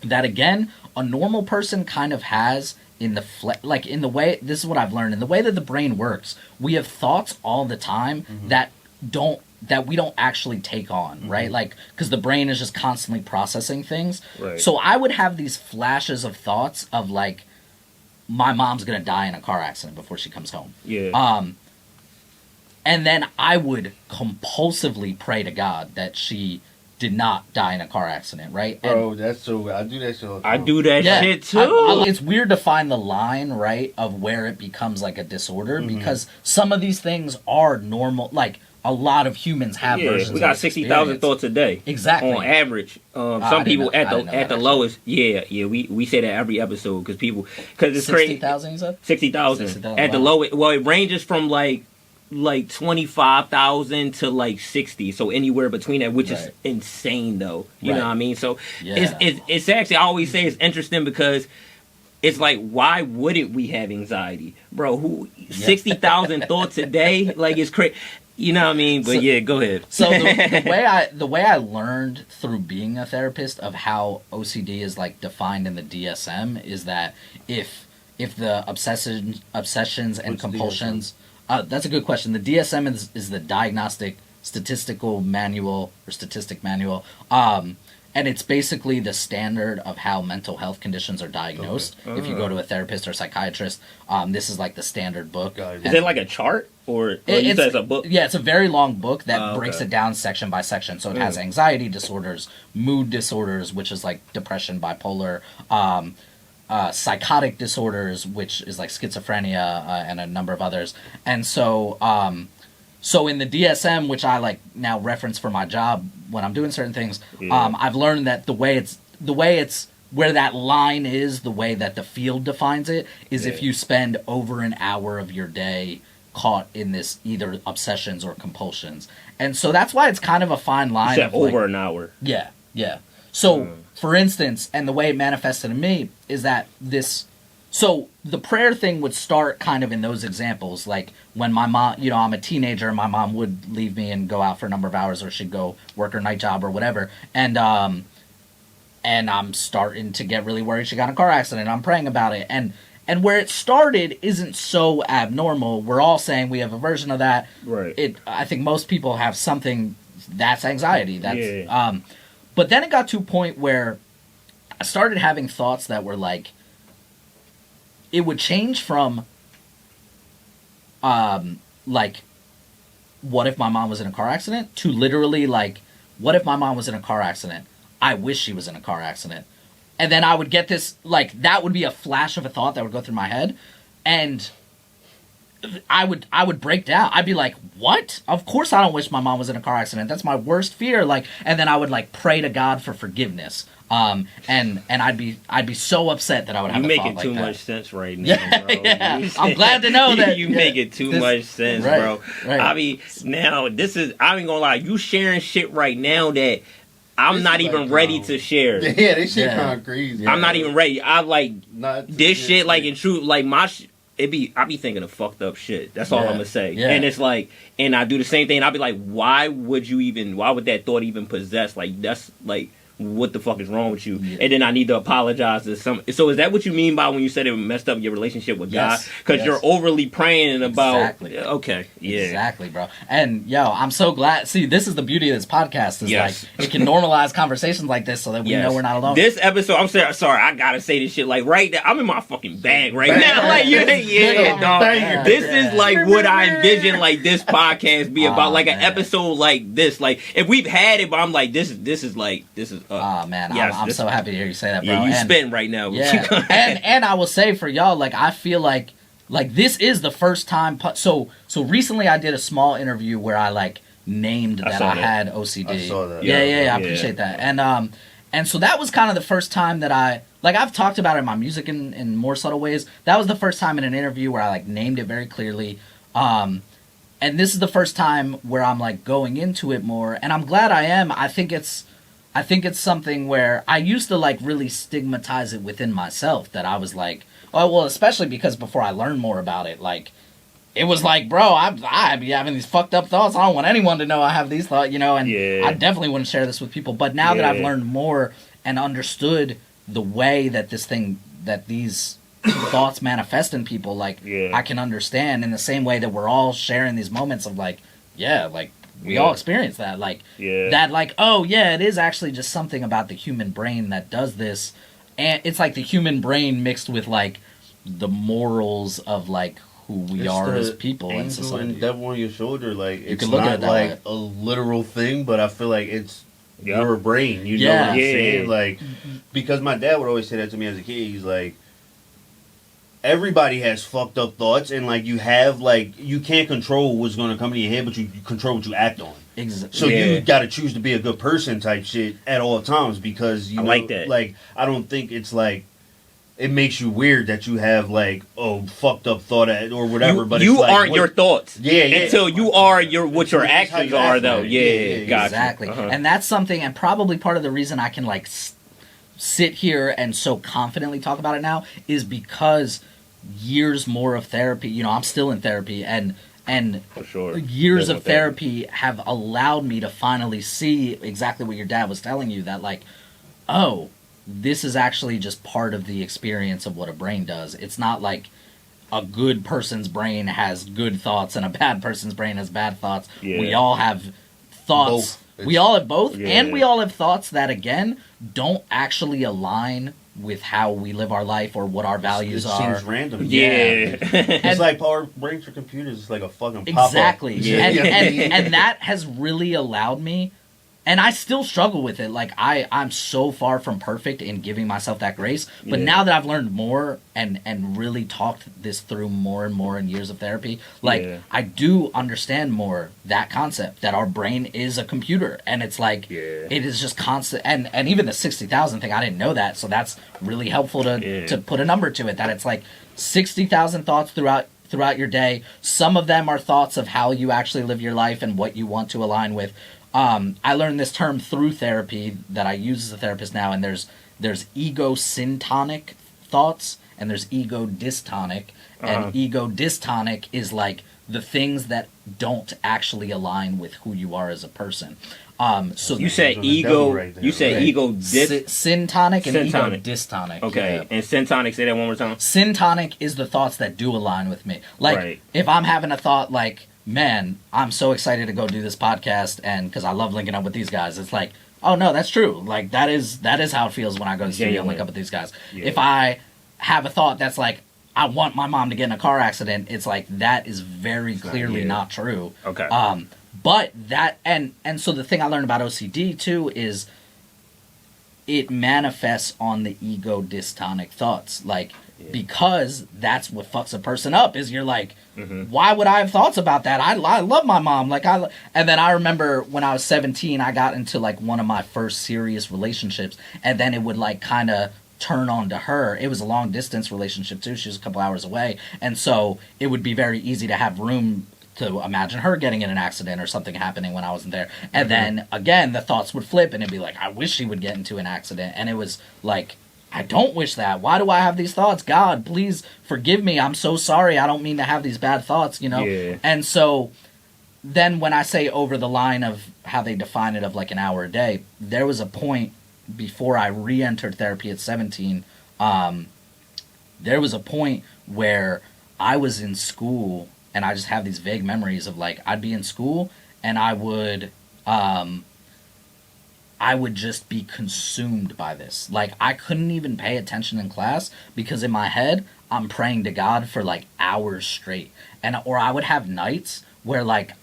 that, again, a normal person kind of has in the in the way, this is what I've learned, in the way that the brain works, we have thoughts all the time that we don't actually take on, right? Like, because the brain is just constantly processing things. Right. So I would have these flashes of thoughts of like, my mom's gonna die in a car accident before she comes home. Yeah. And then I would compulsively pray to God that she did not die in a car accident, right? Bro, that's so... I do that shit all the time. I do that shit too. It's weird to find the line, right, of where it becomes like a disorder, because some of these things are normal. Like, a lot of humans have versions. We got 60,000 thoughts a day. Exactly. On average. Some people at the lowest. Yeah. We say that every episode because it's 60, crazy. 60,000, you said? 60,000. At the lowest. Well, it ranges from like 25,000 to like 60, so anywhere between that, which is insane though. You know what I mean? So it's actually, I always say it's interesting because it's like, why wouldn't we have anxiety, bro? 60,000 thoughts a day, like it's crazy. You know what I mean? But go ahead. So the way I learned through being a therapist of how OCD is like defined in the DSM is that if the obsessions and compulsions. That's a good question. The DSM is the Diagnostic Statistical Manual, or Statistic Manual, and it's basically the standard of how mental health conditions are diagnosed. If you go to a therapist or psychiatrist, this is like the standard book. Is it like a chart, or you said it's a book? Yeah, it's a very long book that breaks it down section by section. So it has anxiety disorders, mood disorders, which is like depression, bipolar, psychotic disorders, which is like schizophrenia, and a number of others. And so in the DSM, which I like now reference for my job when I'm doing certain things, I've learned that the way it's where that line is, the way that the field defines it, is if you spend over an hour of your day caught in this either obsessions or compulsions. And so that's why it's kind of a fine line. You said over an hour. Yeah, yeah. So, for instance, and the way it manifested in me is that so the prayer thing would start kind of in those examples, like when my mom, I'm a teenager and my mom would leave me and go out for a number of hours, or she'd go work her night job or whatever. And I'm starting to get really worried she got in a car accident. I'm praying about it. And where it started isn't so abnormal. We're all saying we have a version of that. Right. I think most people have something that's anxiety. But then it got to a point where I started having thoughts that were like, it would change from, like, what if my mom was in a car accident, to literally, like, what if my mom was in a car accident? I wish she was in a car accident. And then I would get this, like, that would be a flash of a thought that would go through my head. And I would break down. I'd be like, what? Of course I don't wish my mom was in a car accident. That's my worst fear. Like, and then I would, like, pray to God for forgiveness. And I'd be so upset that I would have a thought like that. You making too much sense right now, bro. Yeah. I'm glad to know that. You making too much sense, right, bro. Right. I mean, now, I ain't gonna lie, you sharing shit right now that I'm not even ready to share. Yeah, this shit kind of crazy. I'm not even ready. I like this shit, like in truth, like my I be thinking of fucked up shit. That's all I'm gonna say. Yeah. And it's like, and I do the same thing. And I'll be like, why would that thought even possess? Like, that's like, what the fuck is wrong with you? Yeah. And then I need to apologize to some. So is that what you mean by when you said it messed up your relationship with God? Because you're overly praying about. Exactly. Okay. Yeah. Exactly, bro. And I'm so glad. See, this is the beauty of this podcast. Is like it can normalize conversations like this, so that we know we're not alone. This episode, I'm sorry, I gotta say this shit. Like right now, I'm in my fucking bag right now. Like dog. This is like what I envision. Like this podcast be about. Like an episode like this. Like if we've had it, but I'm like this is. Oh man, I'm so happy to hear you say that, bro. Yeah, you spitting right now. Yeah, and I will say for y'all, like I feel like this is the first time. So recently I did a small interview where I like named that I had OCD. I saw that. Yeah, I appreciate that. And so that was kind of the first time that I've talked about it in my music in more subtle ways. That was the first time in an interview where I like named it very clearly. And this is the first time where I'm like going into it more, and I'm glad I am. I think it's something where I used to like really stigmatize it within myself, that I was like, oh, well, especially because before I learned more about it, like, it was like, bro, I be having these fucked up thoughts. I don't want anyone to know I have these thoughts, and I definitely wouldn't share this with people. But now that I've learned more and understood the way that these thoughts manifest in people, like, I can understand in the same way that we're all sharing these moments of like, we all experience that, like, that, like, oh, yeah, it is actually just something about the human brain that does this. And it's like the human brain mixed with, like, the morals of, like, who we are as people in society. And devil on your shoulder, like, it's look at not, it that like, way. a literal thing, but I feel like it's your brain. You know what I'm saying? Like, because my dad would always say that to me as a kid. He's like, everybody has fucked up thoughts, and like you have like you can't control what's going to come into your head, but you control what you act on. Exactly. So you got to choose to be a good person type shit at all times, because you know, like that. Like I don't think it's like it makes you weird that you have like fucked up thought or whatever. But you it's like, aren't your thoughts. Until you are what your actions are though. Yeah, gotcha. Exactly. And that's something, and probably part of the reason I can like sit here and so confidently talk about it now is because years more of therapy, I'm still in therapy, and for sure. Years of therapy have allowed me to finally see exactly what your dad was telling you, that like, oh, this is actually just part of the experience of what a brain does. It's not like a good person's brain has good thoughts and a bad person's brain has bad thoughts. We all have thoughts. We all have both, and we all have thoughts that, again, don't actually align with how we live our life or what our values are. It seems random. It's like power brains for computers. It's like a fucking pop-up. Exactly. And that has really allowed me, and I still struggle with it. Like, I'm so far from perfect in giving myself that grace. But now that I've learned more and really talked this through more and more in years of therapy, like, I do understand more that concept, that our brain is a computer. And it's like, it is just constant. And even the 60,000 thing, I didn't know that. So that's really helpful to put a number to it, that it's like 60,000 thoughts throughout your day. Some of them are thoughts of how you actually live your life and what you want to align with. I learned this term through therapy that I use as a therapist now, and there's egosyntonic thoughts and there's egodystonic. And egodystonic is like the things that don't actually align with who you are as a person. So you say ego, you say ego syntonic and egodystonic. Okay, yeah. And syntonic, say that one more time. Syntonic is the thoughts that do align with me. Like, if I'm having a thought like, man, I'm so excited to go do this podcast, and because I love linking up with these guys, it's like, oh no, that's true. Like, that is how it feels when I go to the studio and link up with these guys. Yeah. If I have a thought that's like, I want my mom to get in a car accident, it's like, that is very clearly not true. Okay. But that, and so the thing I learned about OCD too is it manifests on the egodystonic thoughts. Like, because that's what fucks a person up, is you're like, why would I have thoughts about that? I love my mom. And then I remember when I was 17, I got into like one of my first serious relationships, and then it would like kind of turn on to her. It was a long distance relationship too. She was a couple hours away. And so it would be very easy to have room to imagine her getting in an accident or something happening when I wasn't there. And then again, the thoughts would flip and it'd be like, I wish she would get into an accident. And it was like, I don't wish that. Why do I have these thoughts? God, please forgive me. I'm so sorry. I don't mean to have these bad thoughts, you know? Yeah. And so then when I say over the line of how they define it of like an hour a day, there was a point before I re-entered therapy at 17, there was a point where I was in school, and I just have these vague memories of like, I'd be in school and I would just be consumed by this. Like, I couldn't even pay attention in class because in my head, I'm praying to God for like hours straight. Or I would have nights where like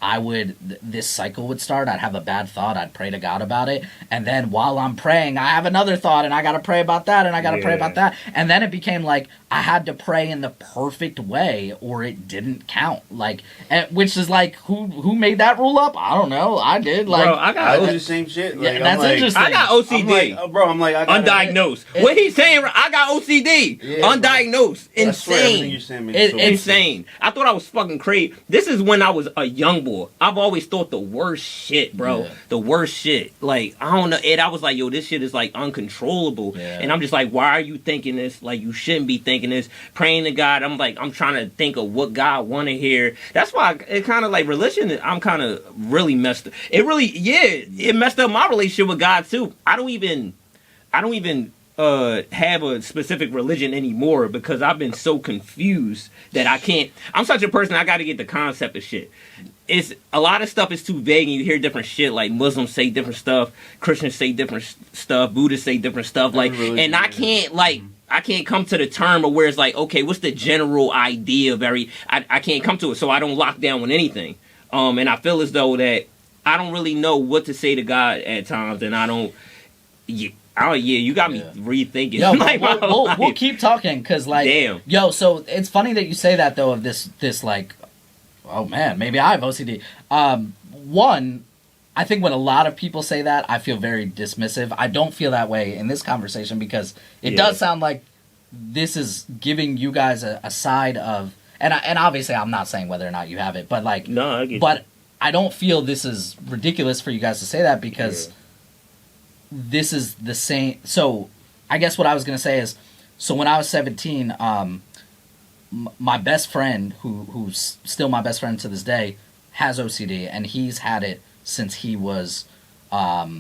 this cycle would start. I'd have a bad thought. I'd pray to God about it. And then while I'm praying, I have another thought and I got to pray about that and I got to pray about that. And then it became like I had to pray in the perfect way or it didn't count. Like, which is like, who made that rule up? I don't know. I did. Like, bro, I do the same shit. Like, that's interesting. I got OCD. I'm like, undiagnosed. What he's saying, I got OCD. Undiagnosed. Insane. Insane. I thought I was fucking crazy. This is when I was a young boy. I've always thought the worst shit, bro. Yeah. The worst shit. Like, I don't know. And I was like, yo, this shit is like uncontrollable. Yeah. And I'm just like, why are you thinking this? Like, you shouldn't be thinking this. Praying to God. I'm like, I'm trying to think of what God want to hear. That's why it kind of like religion, I'm kind of really messed up. It messed up my relationship with God too. I don't even have a specific religion anymore because I've been so confused that I can't. I'm such a person, I got to get the concept of shit. It's a lot of stuff is too vague and you hear different shit. Like Muslims say different stuff, Christians say different stuff, Buddhists say different stuff. Like, and I can't I can't come to the term of where it's like, okay, what's the general idea of I can't come to it, so I don't lock down with anything. And I feel as though that I don't really know what to say to God at times, and I don't. You got me rethinking. Yo, like, we'll keep talking because, like, damn. Yo, so it's funny that you say that though. Of this like, oh man, maybe I have OCD. One, I think when a lot of people say that, I feel very dismissive. I don't feel that way in this conversation because it does sound like this is giving you guys a side of, and obviously I'm not saying whether or not you have it, but like, no, I get but you. I don't feel this is ridiculous for you guys to say that because. Yeah. This is the same. So, I guess what I was going to say is, so when I was 17, my best friend, who's still my best friend to this day, has OCD, and he's had it since he was, I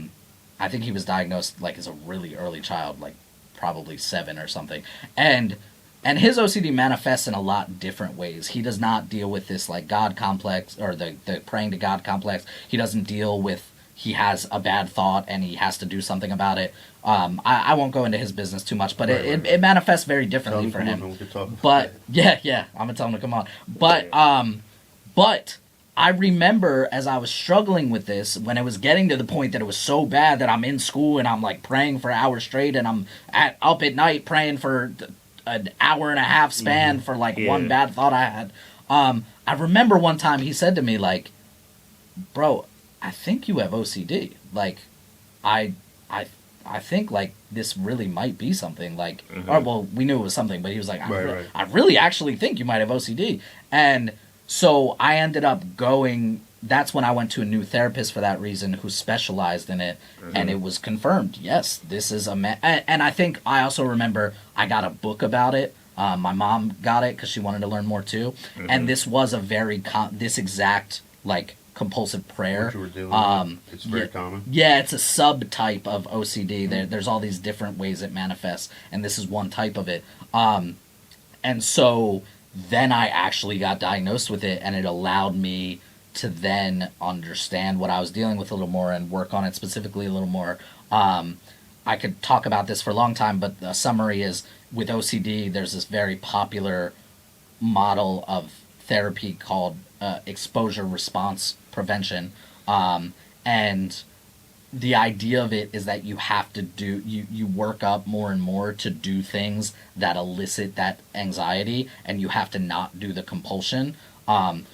think he was diagnosed like as a really early child, like probably 7 or something, and his OCD manifests in a lot different ways. He does not deal with this like God complex or the praying to God complex. He doesn't deal with. He has a bad thought and he has to do something about it. I won't go into his business too much, but it manifests very differently for him. But yeah, I'm gonna tell him to come on. But I remember as I was struggling with this, when it was getting to the point that it was so bad that I'm in school and I'm like praying for hours straight, and I'm up at night praying for an hour and a half span for like one bad thought I had. I remember one time he said to me like, "Bro, I think you have OCD. Like, I I think like this really might be something like, or well, we knew it was something, but he was like, I really actually think you might have OCD. And so I ended up going, that's when I went to a new therapist for that reason who specialized in it. And it was confirmed. Yes, this is and I think I also remember I got a book about it. My mom got it because she wanted to learn more too. And this was a very, this exact like compulsive prayer. What you were doing, it's very common. Yeah, it's a subtype of OCD. There's all these different ways it manifests, and this is one type of it. And so then I actually got diagnosed with it, and it allowed me to then understand what I was dealing with a little more and work on it specifically a little more. I could talk about this for a long time, but the summary is with OCD, there's this very popular model of therapy called exposure response prevention. And the idea of it is that you have to do, you work up more and more to do things that elicit that anxiety, and you have to not do the compulsion.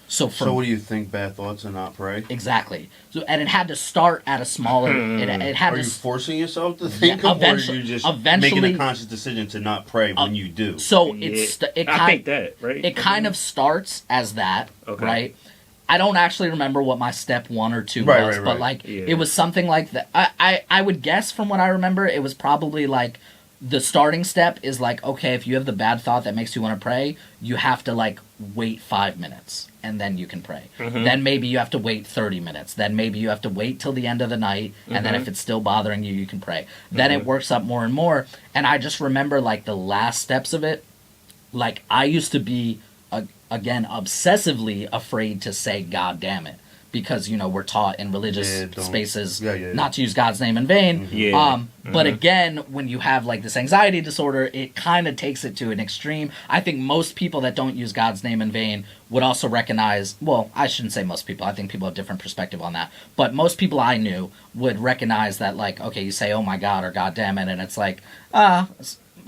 So what do you think? Bad thoughts and not pray? Exactly. So, and it had to start at a smaller. It had. Are you forcing yourself to think, yeah, or are you just making a conscious decision to not pray when you do? So I think that right. It kind of starts as that, right? I don't actually remember what my step 1 or 2 was, but like it was something like that. I would guess from what I remember, it was probably like. The starting step is like, okay, if you have the bad thought that makes you want to pray, you have to like wait 5 minutes and then you can pray. Then maybe you have to wait 30 minutes. Then maybe you have to wait till the end of the night. And then if it's still bothering you, you can pray. Then it works up more and more. And I just remember like the last steps of it. Like I used to be, again, obsessively afraid to say, God damn it. Because, you know, we're taught in religious spaces not to use God's name in vain. But again, when you have, like, this anxiety disorder, it kind of takes it to an extreme. I think most people that don't use God's name in vain would also recognize, well, I shouldn't say most people. I think people have different perspective on that. But most people I knew would recognize that, like, okay, you say, oh, my God, or God damn it, and it's like,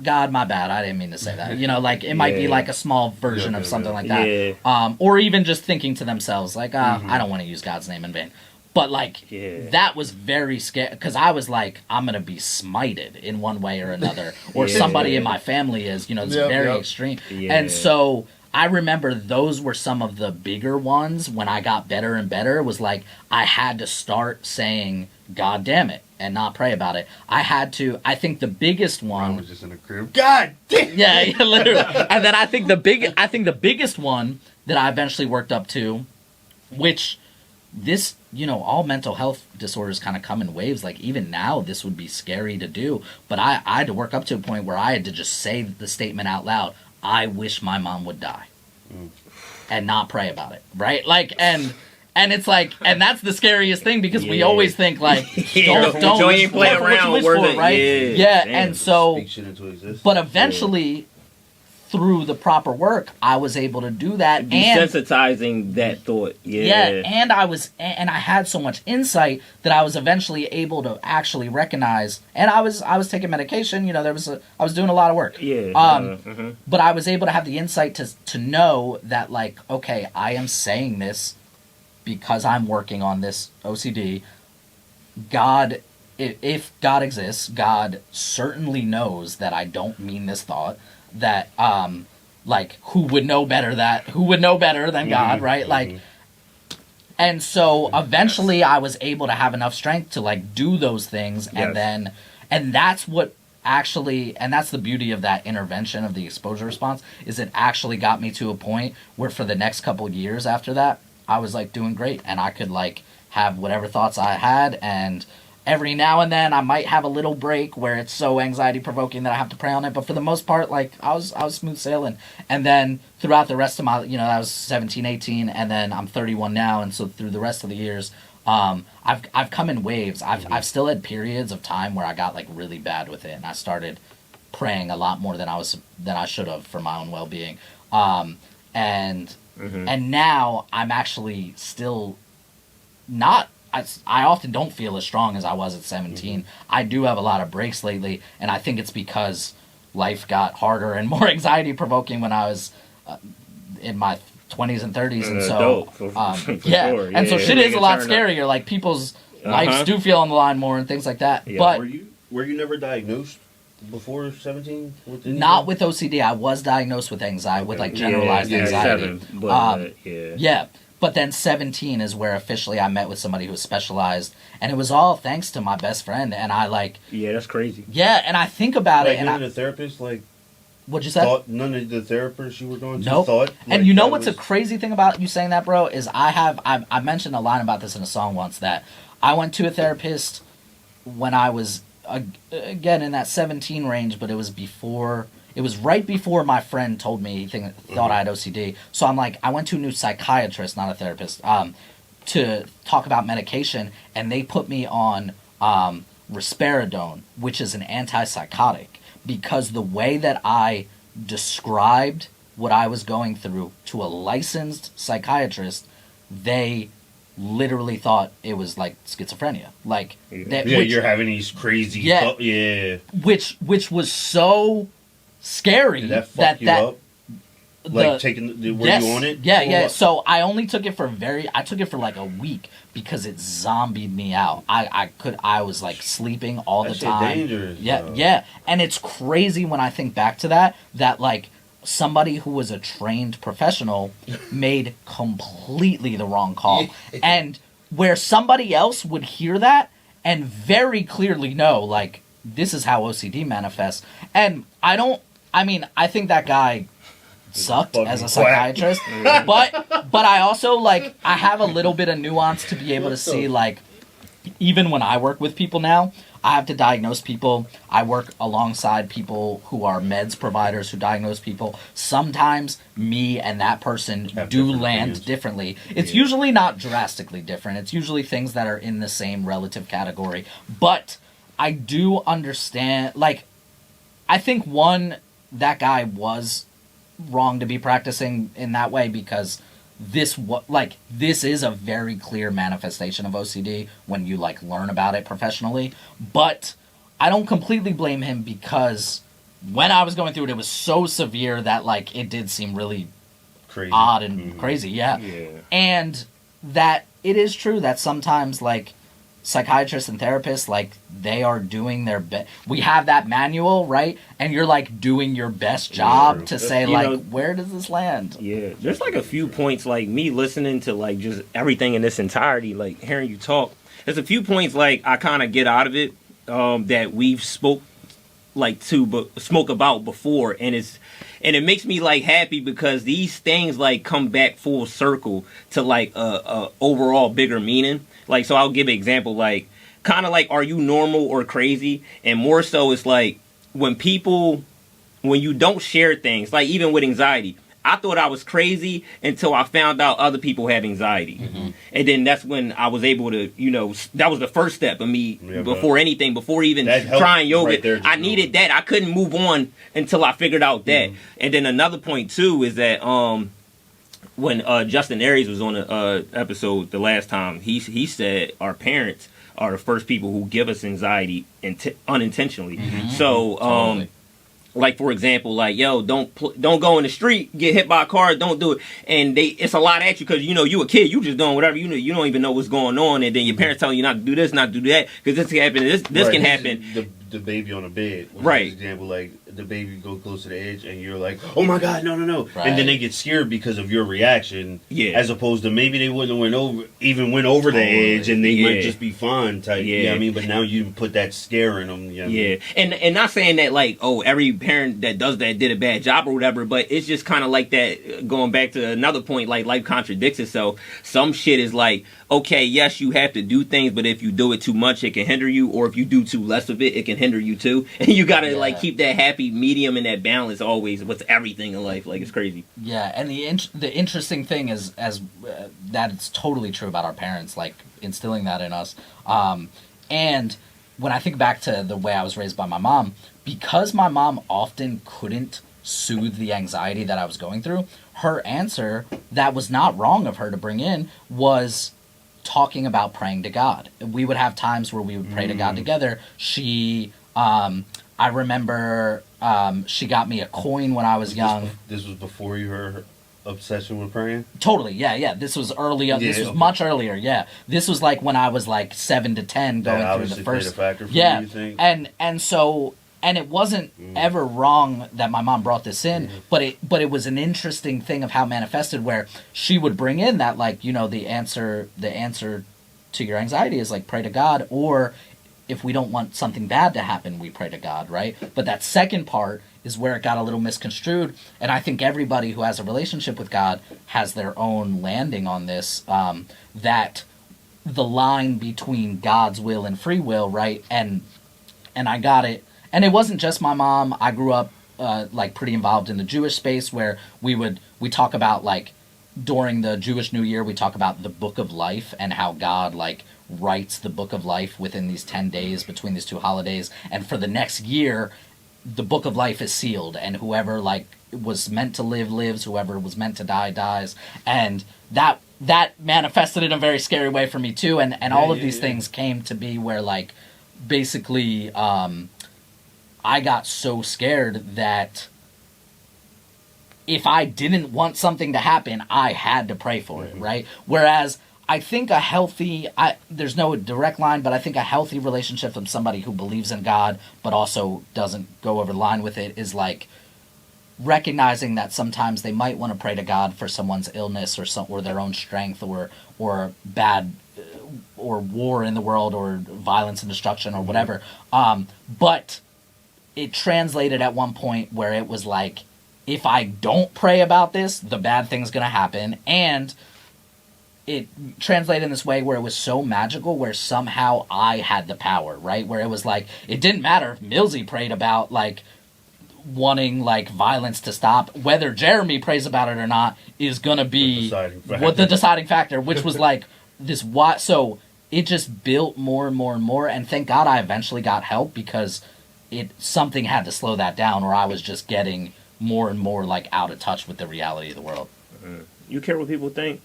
God, my bad, I didn't mean to say that. You know, like, it might be like a small version of something like that. Or even just thinking to themselves, like, I don't want to use God's name in vain. But, like, that was very scary, because I was like, I'm going to be smited in one way or another. Or somebody in my family is, you know, it's very extreme. And so I remember those were some of the bigger ones when I got better and better, was like, I had to start saying, God damn it, and not pray about it. I had to, I think the biggest one... I was just in a crib. God damn! Yeah, literally. And then I think the biggest one that I eventually worked up to, which this, you know, all mental health disorders kind of come in waves. Like, even now, this would be scary to do. But I had to work up to a point where I had to just say the statement out loud, I wish my mom would die. And not pray about it, right? Like, and it's like, and that's the scariest thing, because we always think like, don't ain't play around with it, right? Yeah, and so, Speak shit into existence. but eventually, through the proper work, I was able to do that, desensitizing that thought. And I had so much insight that I was eventually able to actually recognize, and I was taking medication. You know, I was doing a lot of work. But I was able to have the insight to know that, like, okay, I am saying this because I'm working on this OCD. God, if God exists, God certainly knows that I don't mean this thought. That, like, who would know better than God, right? Like, and so eventually I was able to have enough strength to, like, do those things, and that's what actually, and that's the beauty of that intervention of the exposure response, is it actually got me to a point where for the next couple years after that, I was, like, doing great, and I could, like, have whatever thoughts I had, and every now and then I might have a little break where it's so anxiety-provoking that I have to pray on it, but for the most part, like, I was smooth sailing. And then throughout the rest of my, you know, I was 17, 18, and then I'm 31 now, and so through the rest of the years, I've come in waves. I've still had periods of time where I got, like, really bad with it, and I started praying a lot more than I should have for my own well-being. And now I'm actually still not. I often don't feel as strong as I was at 17. I do have a lot of breaks lately, and I think it's because life got harder and more anxiety-provoking when I was in my 20s and 30s, and so sure. And so shit is a lot scarier. Like, people's lives do feel on the line more and things like that. Yeah. But Were were you never diagnosed before 17? Not with OCD. I was diagnosed with anxiety, with like generalized anxiety. 7, but, yeah. But then 17 is where officially I met with somebody who was specialized, and it was all thanks to my best friend. And I like, yeah, that's crazy. Yeah, and I think about like, it. And none of the therapists, like, what'd you say? None of the therapists you were going to nope. thought. Like, and you know what's a crazy thing about you saying that, bro? Is I mentioned a line about this in a song once that I went to a therapist when I was again in that 17 range, but it was before. It was right before my friend told me he thought I had OCD. So I'm like, I went to a new psychiatrist, not a therapist, to talk about medication, and they put me on risperidone, which is an antipsychotic, because the way that I described what I was going through to a licensed psychiatrist, they literally thought it was like schizophrenia. Like, you're having these crazy which was so scary. Did that fuck you up? Like, were you on it? Yeah. So I only took it for like a week because it zombied me out. I was like sleeping all the time. Dangerous, yeah. And it's crazy when I think back to that like somebody who was a trained professional made completely the wrong call. And where somebody else would hear that and very clearly know, like, this is how OCD manifests. And I think that guy sucked as a psychiatrist, but I also, like, I have a little bit of nuance to be able to see, like, even when I work with people now, I have to diagnose people. I work alongside people who are meds providers who diagnose people. Sometimes me and that person do land differently. It's usually not drastically different. It's usually things that are in the same relative category. But I do understand, like, I think that guy was wrong to be practicing in that way, because this is a very clear manifestation of OCD when you, like, learn about it professionally. But I don't completely blame him, because when I was going through it, it was so severe that, like, it did seem really crazy. Odd and crazy, yeah. And that it is true that sometimes, like, psychiatrists and therapists, like, they are doing their best. We have that manual, right? And you're, like, doing your best job to say, like, where does this land? Yeah, there's, like, a few points, like, me listening to, like, just everything in this entirety, like, hearing you talk, there's a few points, like, I kind of get out of it that we've spoke about before, and it makes me, like, happy, because these things, like, come back full circle to, like, a overall bigger meaning. Like, so I'll give an example, like, kind of like, are you normal or crazy? And more so, it's like, when you don't share things, like, even with anxiety, I thought I was crazy until I found out other people have anxiety. Mm-hmm. And then that's when I was able to, that was the first step of me before even trying yoga. Right there, I needed that. I couldn't move on until I figured out that. Mm-hmm. And then another point, too, is that when Justin Aries was on the episode the last time, he said our parents are the first people who give us anxiety unintentionally. Mm-hmm. So, totally. Like, for example, like, yo, don't go in the street, get hit by a car, don't do it. And it's a lot at you, because, you a kid, you just doing whatever, you don't even know what's going on. And then your parents telling you not to do this, not to do that, because this can happen, this can happen. The baby on the bed. Right. For example, like, the baby go close to the edge, and you're like, oh my God, no. Right. And then they get scared because of your reaction. Yeah. As opposed to maybe they wouldn't went over the edge, and they might just be fine type. Yeah. You know what I mean? But now you put that scare in them. You know what I mean? And not saying that, like, oh, every parent that does that did a bad job or whatever, but it's just kind of like that, going back to another point, like, life contradicts itself. Some shit is like, okay, yes, you have to do things, but if you do it too much, it can hinder you, or if you do too less of it, it can hinder you too. And you gotta like keep that happy medium and that balance always with everything in life. Like, it's crazy. Yeah, and the interesting thing is that it's totally true about our parents, like, instilling that in us. And when I think back to the way I was raised by my mom, because my mom often couldn't soothe the anxiety that I was going through, her answer, that was not wrong of her to bring in, was talking about praying to God. We would have times where we would pray to God together. She, I remember, she got me a coin when I was young. This was before you heard her? obsession with praying? Totally, yeah. This was early. This was much earlier. Yeah, this was like when I was like 7 to 10, going through the first. Played a factor for yeah, you, you think? and so it wasn't ever wrong that my mom brought this in, but it was an interesting thing of how it manifested, where she would bring in that, like, you know, the answer to your anxiety is like pray to God, or if we don't want something bad to happen, we pray to God, right? But that second part is where it got a little misconstrued, and I think everybody who has a relationship with God has their own landing on this, that the line between God's will and free will, right? And I got it. And it wasn't just my mom. I grew up like pretty involved in the Jewish space, where we talk about, like, during the Jewish New Year, we talk about the Book of Life and how God, like, writes the Book of Life within these 10 days between these two holidays, and for the next year the Book of Life is sealed, and whoever, like, was meant to live lives, whoever was meant to die dies. And that manifested in a very scary way for me too, and all of these things came to be where, like, basically I got so scared that if I didn't want something to happen, I had to pray for it, right? Whereas I think there's no direct line, but I think a healthy relationship with somebody who believes in God but also doesn't go over the line with it is, like, recognizing that sometimes they might want to pray to God for someone's illness or their own strength or bad or war in the world or violence and destruction or whatever. But it translated at one point where it was like, if I don't pray about this, the bad thing's going to happen. And it translated in this way where it was so magical, where somehow I had the power, right? Where it was like, it didn't matter if Millsy prayed about, like, wanting, like, violence to stop. Whether Jeremy prays about it or not is going to be the deciding factor, which was like this. So it just built more and more and more. And thank God I eventually got help, because something had to slow that down, or I was just getting more and more, like, out of touch with the reality of the world. You care what people think?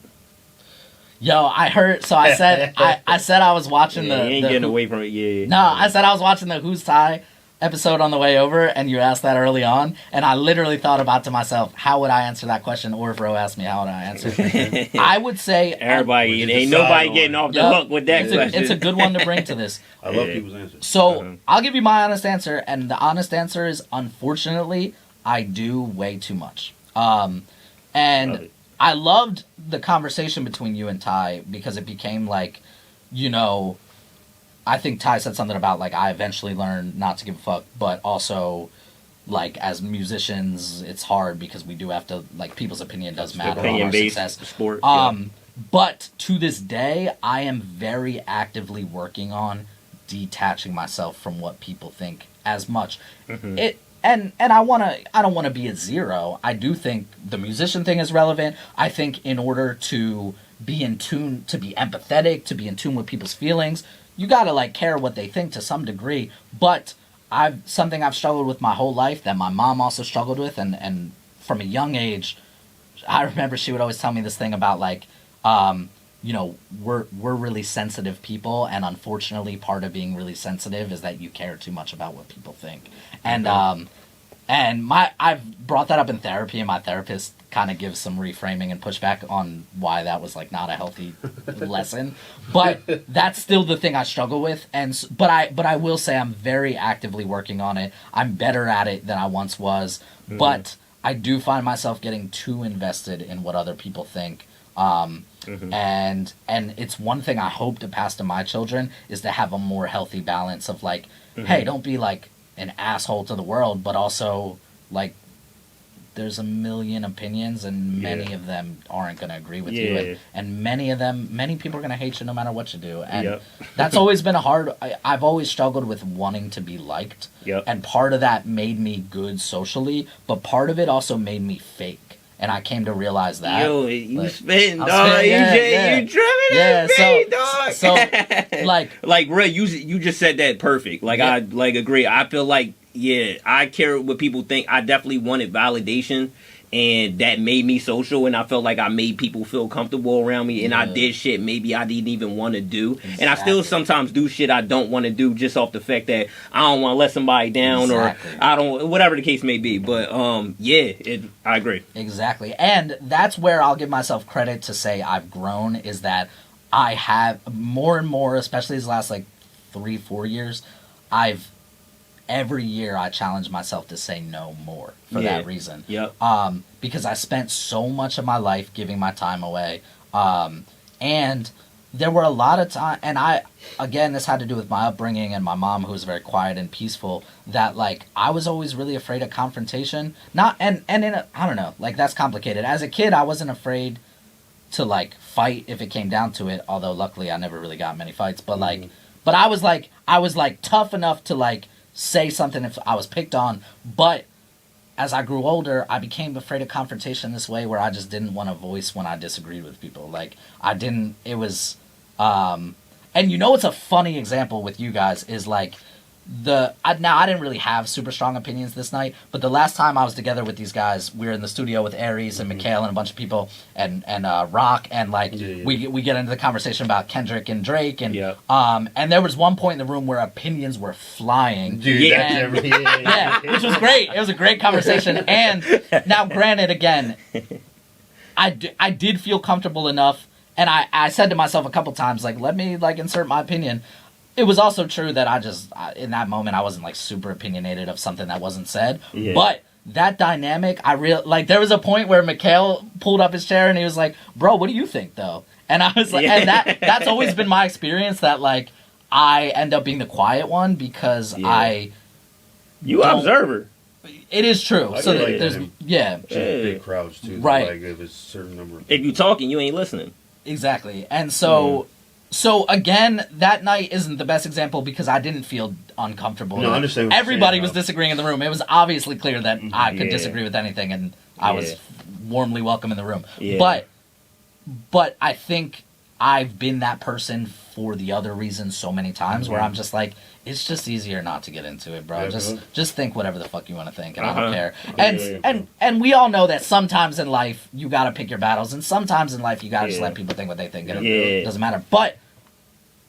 Yo, I heard. So I said, I said I was watching you ain't getting away from it. Yeah. No, I said I was watching the Who's Tie episode on the way over, and you asked that early on, and I literally thought about to myself, how would I answer that question? Or if Ro asked me, how would I answer it? I would say everybody. Ain't nobody getting off the hook with that question. It's a good one to bring to this. I love people's answers. So I'll give you my honest answer, and the honest answer is, unfortunately, I do way too much. And I loved the conversation between you and Ty, because it became like, you know, I think Ty said something about, like, I eventually learned not to give a fuck, but also, like, as musicians, it's hard because we do have to, like, people's opinion does matter on our success. Sport. But to this day, I am very actively working on detaching myself from what people think as much. And I don't want to be at zero. I do think the musician thing is relevant. I think in order to be in tune, to be empathetic, to be in tune with people's feelings, you gotta, like, care what they think to some degree. But something I've struggled with my whole life, that my mom also struggled with, and from a young age, I remember she would always tell me this thing about, like, you know, we're really sensitive people, and unfortunately part of being really sensitive is that you care too much about what people think. And I've brought that up in therapy, and my therapist kind of gives some reframing and pushback on why that was, like, not a healthy lesson. But that's still the thing I struggle with. But I will say I'm very actively working on it. I'm better at it than I once was. But I do find myself getting too invested in what other people think. And it's one thing I hope to pass to my children, is to have a more healthy balance of, like, hey, don't be, like, an asshole to the world, but also, like, there's a million opinions, and many of them aren't going to agree with you, and many people are going to hate you no matter what you do, and that's always been I've always struggled with wanting to be liked, and part of that made me good socially, but part of it also made me fake. And I came to realize that. Yo, you spitting, dog. You tripping dog. So, like, Ray, you just said that perfect. Like, I, like, agree. I feel like, I care what people think. I definitely wanted validation. and that made me social, and I felt like I made people feel comfortable around me, and I did shit maybe I didn't even want to do. Exactly. And I still sometimes do shit I don't want to do just off the fact that I don't want to let somebody down, or I don't, whatever the case may be. But I agree. Exactly. And that's where I'll give myself credit to say I've grown, is that I have more and more, especially these last like 3-4 years, every year I challenge myself to say no more for that reason. Yep. Because I spent so much of my life giving my time away. And there were a lot of times, and again, this had to do with my upbringing and my mom, who was very quiet and peaceful, that like I was always really afraid of confrontation. I don't know, like that's complicated. As a kid, I wasn't afraid to like fight if it came down to it, although luckily I never really got many fights, but like, but I was like tough enough to like say something if I was picked on. But as I grew older, I became afraid of confrontation this way, where I just didn't want to voice when I disagreed with people. Like it was, and it's a funny example with you guys is like now I didn't really have super strong opinions this night, but the last time I was together with these guys, we were in the studio with Aries and Mikhail and a bunch of people and Rock, and like we get into the conversation about Kendrick and Drake, and and there was one point in the room where opinions were flying, which was great. It was a great conversation. And now granted, again, I did feel comfortable enough, and I said to myself a couple times, like, let me like insert my opinion. It was also true that in that moment, I wasn't like super opinionated of something that wasn't said. Yeah. But that dynamic, there was a point where Mikhail pulled up his chair and he was like, "Bro, what do you think though?" And I was like, and that's always been my experience, that like I end up being the quiet one because you observer. It is true. So there's big crowds too. Right. Like if it's a certain number. If you talking, you ain't listening. Exactly. And so. So, again, that night isn't the best example because I didn't feel uncomfortable. No, I understand. Everybody was disagreeing in the room. It was obviously clear that I could disagree with anything, and I was warmly welcome in the room. Yeah. But I think I've been that person for the other reasons so many times where I'm just like, it's just easier not to get into it, bro. Just think whatever the fuck you want to think, and I don't care. And we all know that sometimes in life you gotta pick your battles, and sometimes in life you gotta just let people think what they think. It doesn't matter. But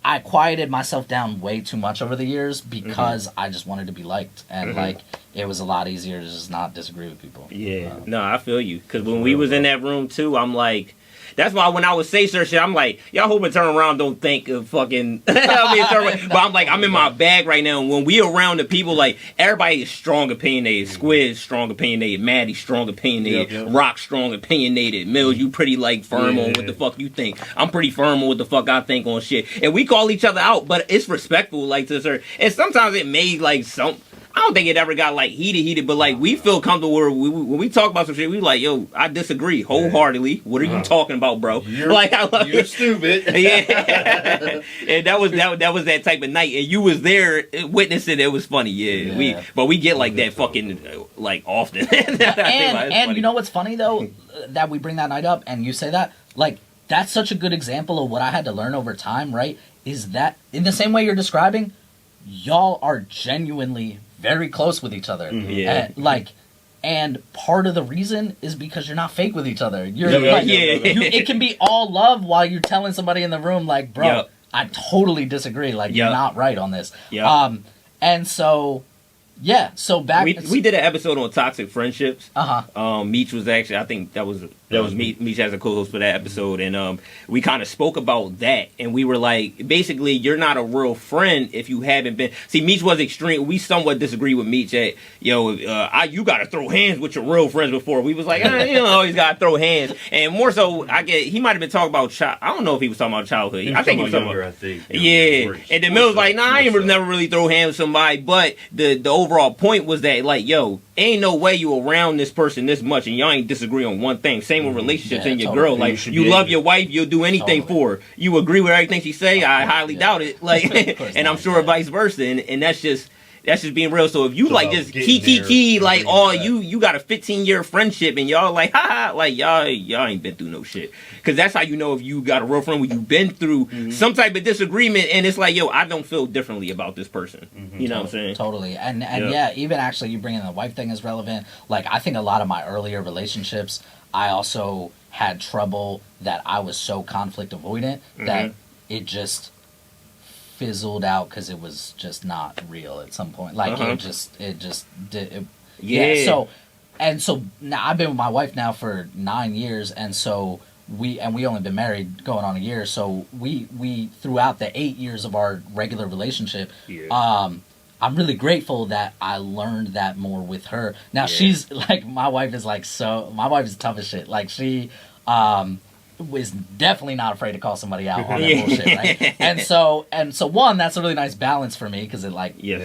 I quieted myself down way too much over the years because I just wanted to be liked, and like it was a lot easier to just not disagree with people. No, I feel you, because when we was in that room too, I'm like. That's why when I would say certain shit, I'm like, y'all hope and turn around don't think of fucking... But I'm like, I'm in my bag right now. And when we around the people, like, everybody is strong opinionated. Squid strong opinionated. Maddie strong opinionated. Rock strong opinionated. Mills, you pretty, like, firm on what the fuck you think. I'm pretty firm on what the fuck I think on shit. And we call each other out, but it's respectful, like, to certain... And sometimes it made, like, some... I don't think it ever got like heated, but like we feel comfortable where when we talk about some shit, we like, yo, I disagree wholeheartedly. What are you talking about, bro? You're stupid. And that was that type of night, and you was there witnessing. It was funny, but we get like that fucking like often. and you know what's funny though, that we bring that night up, and you say that like that's such a good example of what I had to learn over time. Right? Is that in the same way you're describing, y'all are genuinely very close with each other. And part of the reason is because you're not fake with each other. It can be all love while you're telling somebody in the room, like, bro, I totally disagree. Like, you're not right on this. And so, so back... We did an episode on toxic friendships. Meech was actually, I think that was Meech as a co-host for that episode, and we kind of spoke about that, and we were like, basically, you're not a real friend if you haven't been... See, Meech was extreme. We somewhat disagree with Meech that, you got to throw hands with your real friends before. We was like, you always got to throw hands. And more so, he might have been talking about... I don't know if he was talking about childhood. I think he was talking about... And then Mill was like, I ain't never really throw hands with somebody, but the overall point was that, like, ain't no way you around this person this much and y'all ain't disagree on one thing. Same with relationships and your girl. Like, you love your wife, you'll do anything for her. You agree with everything she say? I highly doubt it. Like, and I'm sure vice versa. And that's just, That's just being real. So if you So like just key, like, oh, back. you got a 15-year friendship and y'all like, haha, like y'all ain't been through no shit. Because that's how you know if you got a real friend when you've been through some type of disagreement and it's like, yo, I don't feel differently about this person. You know what I'm saying? Totally. And yeah, even actually you bringing the wife thing is relevant. Like, I think a lot of my earlier relationships, I also had trouble that I was so conflict avoidant that it just fizzled out because it was just not real at some point. Like it just did. So now I've been with my wife now for 9 years, and so we only been married going on a year. So we throughout the 8 years of our regular relationship, I'm really grateful that I learned that more with her. Now she's like, my wife is tough as shit. Like she was definitely not afraid to call somebody out on that bullshit, right? And so one, that's a really nice balance for me because it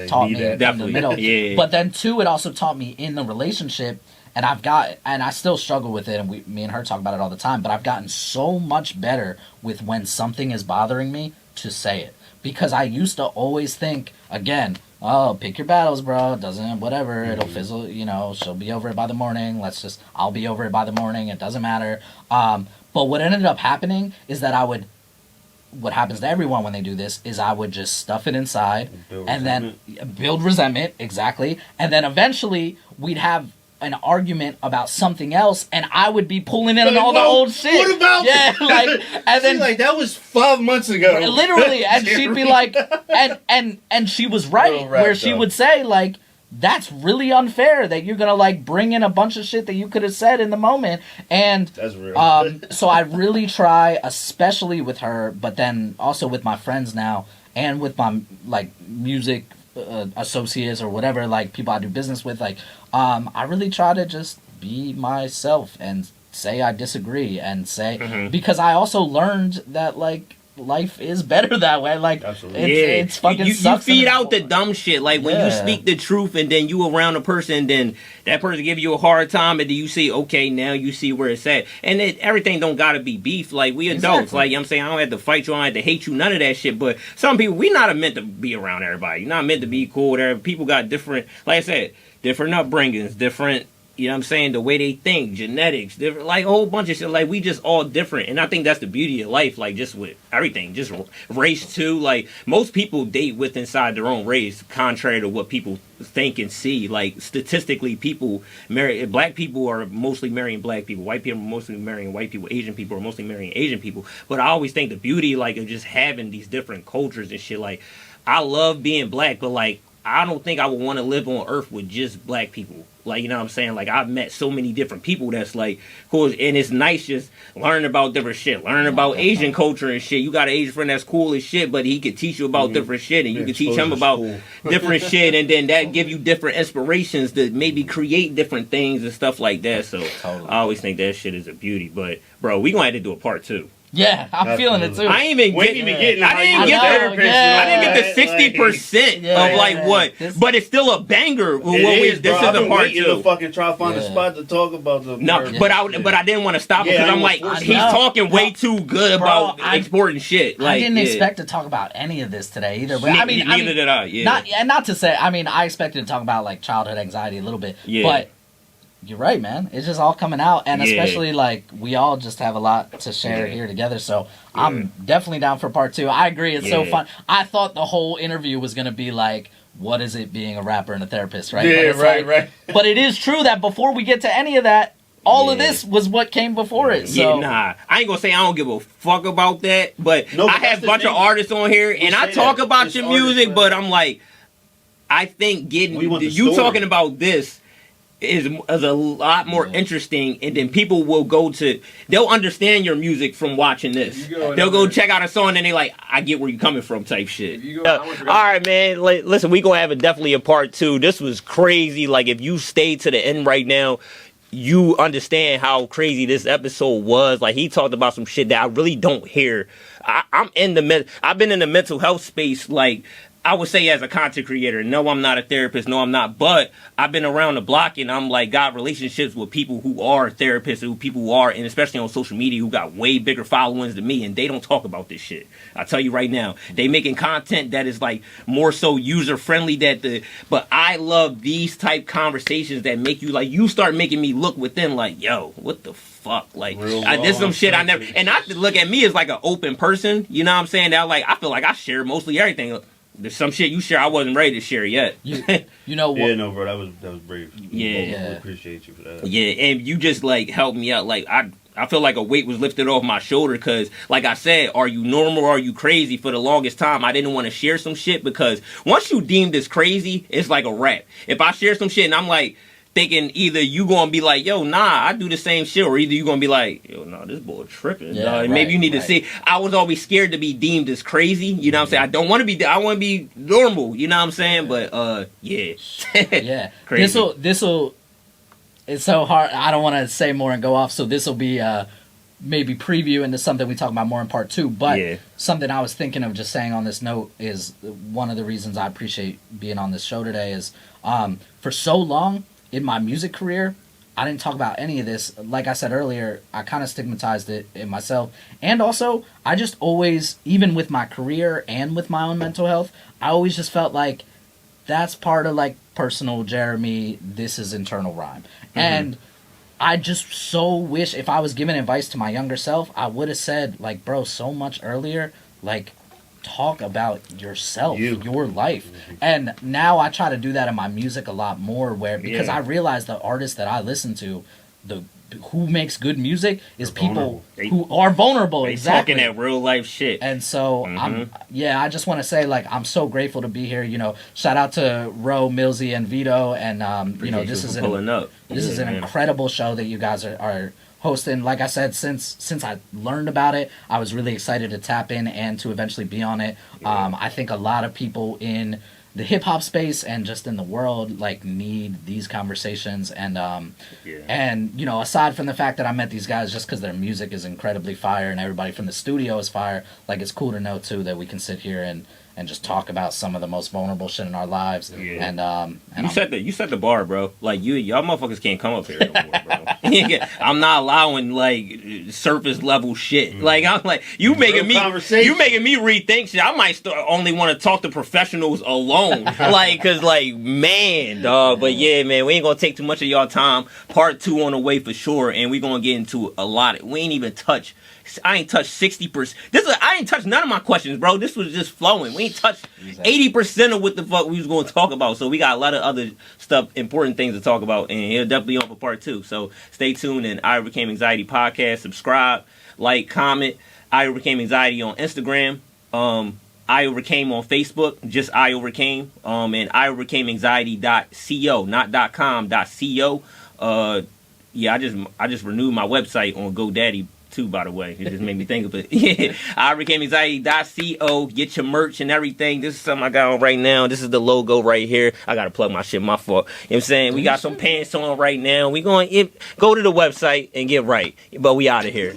taught me in the middle. But then two, it also taught me in the relationship, and I still struggle with it, and me and her talk about it all the time, but I've gotten so much better with when something is bothering me to say it. Because I used to always think, again, oh, pick your battles, bro. It doesn't, whatever, it'll fizzle, she'll be over it by the morning. I'll be over it by the morning. It doesn't matter. But what ended up happening is that what happens to everyone when they do this is I would just stuff it inside and then build resentment, exactly. And then eventually we'd have an argument about something else, and I would be pulling in on all the old shit. What about and then like that was 5 months ago, literally, and she'd be like, and she was right, where she would say like, that's really unfair that you're gonna like bring in a bunch of shit that you could have said in the moment, and that's real. So I really try, especially with her, but then also with my friends now, and with my like music associates or whatever, like people I do business with, like I really try to just be myself and say I disagree and say because I also learned that like life is better that way. Like it's fucking sucks. You feed out the dumb shit. Like when you speak the truth and then you around a person and then that person give you a hard time and then you see, okay, now you see where it's at. And everything don't gotta be beef. Like we adults. Like I'm saying, I don't have to fight you, I don't have to hate you, none of that shit. But some people, we not meant to be around everybody. You're not meant to be cool with everybody. People got different, like I said, different upbringings, different, you know what I'm saying, the way they think, genetics, different, like a whole bunch of shit. Like we just all different. And I think that's the beauty of life, like just with everything, just race too. Like most people date with inside their own race, contrary to what people think and see. Like statistically, people marry, black people are mostly marrying black people, white people are mostly marrying white people, Asian people are mostly marrying Asian people. But I always think the beauty like of just having these different cultures and shit, like I love being black, but like I don't think I would want to live on earth with just black people. Like, you know what I'm saying? Like, I've met so many different people that's, like, cool. And it's nice just learning about different shit. Learning about Asian culture and shit. You got an Asian friend that's cool as shit, but he could teach you about different shit. And you can teach him about different shit. And then that give you different inspirations to maybe create different things and stuff like that. So, I always think that shit is a beauty. But, bro, we going to have to do a part 2. Yeah, I'm feeling it too. I ain't even getting. I didn't get the 60% of like what, but it's still a banger. This is the part 2. To fucking try to find a spot to talk about the. No, but I didn't want to stop him because I'm like he's talking way too good about exporting shit. Like, I didn't expect to talk about any of this today either. But neither did I. Yeah. Not to say. I mean, I expected to talk about like childhood anxiety a little bit. Yeah. But you're right, man. It's just all coming out, and especially like we all just have a lot to share here together. So I'm definitely down for part 2. I agree. It's so fun. I thought the whole interview was gonna be like, what is it being a rapper and a therapist, right? Yeah, right. But it is true that before we get to any of that, all of this was what came before it. So. Yeah, nah. I ain't gonna say I don't give a fuck about that, but I have a bunch of artists on here, and I talk about your music, but I'm like, I think you talking about this is a lot more interesting, and then people will they'll understand your music from watching this. They'll go check out a song and they like, I get where you're coming from type shit. All right, man. Listen, we gonna have definitely a part 2. This was crazy. Like if you stay to the end right now, you understand how crazy this episode was. Like he talked about some shit that I really don't hear. I've been in the mental health space like I would say as a content creator, no, I'm not a therapist. No, I'm not. But I've been around the block and I'm like got relationships with people who are therapists, people who are, and especially on social media, who got way bigger followings than me, and they don't talk about this shit. I tell you right now, they making content that is like more so user friendly. But I love these type conversations that make you like you start making me look within like, yo, what the fuck? Like this some shit I never, and I look at me as like an open person. You know what I'm saying? That like I feel like I share mostly everything. There's some shit you share I wasn't ready to share yet. You know what? Yeah, no, bro, that was brave. Yeah. I appreciate you for that. Yeah, and you just like helped me out. Like I feel like a weight was lifted off my shoulder because, like I said, are you normal or are you crazy? For the longest time, I didn't want to share some shit because once you deem this crazy, it's like a rap. If I share some shit and I'm like thinking either you gonna be like, yo, nah, I do the same shit, or either you gonna be like, yo, nah, this boy tripping. Yeah, right, maybe you need to see. I was always scared to be deemed as crazy. You know what I'm saying? I don't want to be. I want to be normal. You know what I'm saying? But yeah, yeah. Crazy. This'll. It's so hard. I don't want to say more and go off. So this will be maybe preview into something we talk about more in part 2. But something I was thinking of just saying on this note is one of the reasons I appreciate being on this show today is for so long in my music career, I didn't talk about any of this. Like I said earlier, I kind of stigmatized it in myself. And also, I just always, even with my career and with my own mental health, I always just felt like that's part of like personal Jeremy, this is internal rhyme. Mm-hmm. And I just so wish if I was giving advice to my younger self, I would have said like, bro, so much earlier, like talk about yourself, your life. And now I try to do that in my music a lot more because I realize the artists that I listen to, who makes good music is people who are vulnerable. Exactly. Talking that real life shit. And so I just want to say like I'm so grateful to be here. You know, shout out to Ro, Millsy, and Vito, and this is an incredible show that you guys are hosting. Like I said, since I learned about it, I was really excited to tap in and to eventually be on it. I think a lot of people in the hip hop space and just in the world like need these conversations, and you know, aside from the fact that I met these guys just because their music is incredibly fire and everybody from the studio is fire, like it's cool to know too that we can sit here and just talk about some of the most vulnerable shit in our lives. And you set the bar, bro. Like y'all motherfuckers can't come up here no more, bro. I'm not allowing like surface level shit. Like I'm like you making me rethink shit. I might only want to talk to professionals alone. Like cause like man, dog. But yeah, man, we ain't gonna take too much of y'all time. Part 2 on the way for sure, and we gonna get into a lot. We ain't even touch. I ain't touched 60%. I ain't touched none of my questions, bro. This was just flowing. We ain't touched 80% of what the fuck we was going to talk about. So we got a lot of other stuff, important things to talk about, and it'll definitely be on for part 2. So stay tuned and I Overcame Anxiety podcast. Subscribe, like, comment. I Overcame Anxiety on Instagram. I Overcame on Facebook. Just I Overcame. And iOvercameAnxiety.co, not .com, .co. I just renewed my website on GoDaddy too, by the way. It just made me think of it. Yeah, iOvercameAnxiety.co. Get your merch and everything. This is something I got on right now. This is the logo right here. I gotta plug my shit, my fault. You know what I'm saying? We got some pants on right now. We going to go to the website and get right. But we out of here.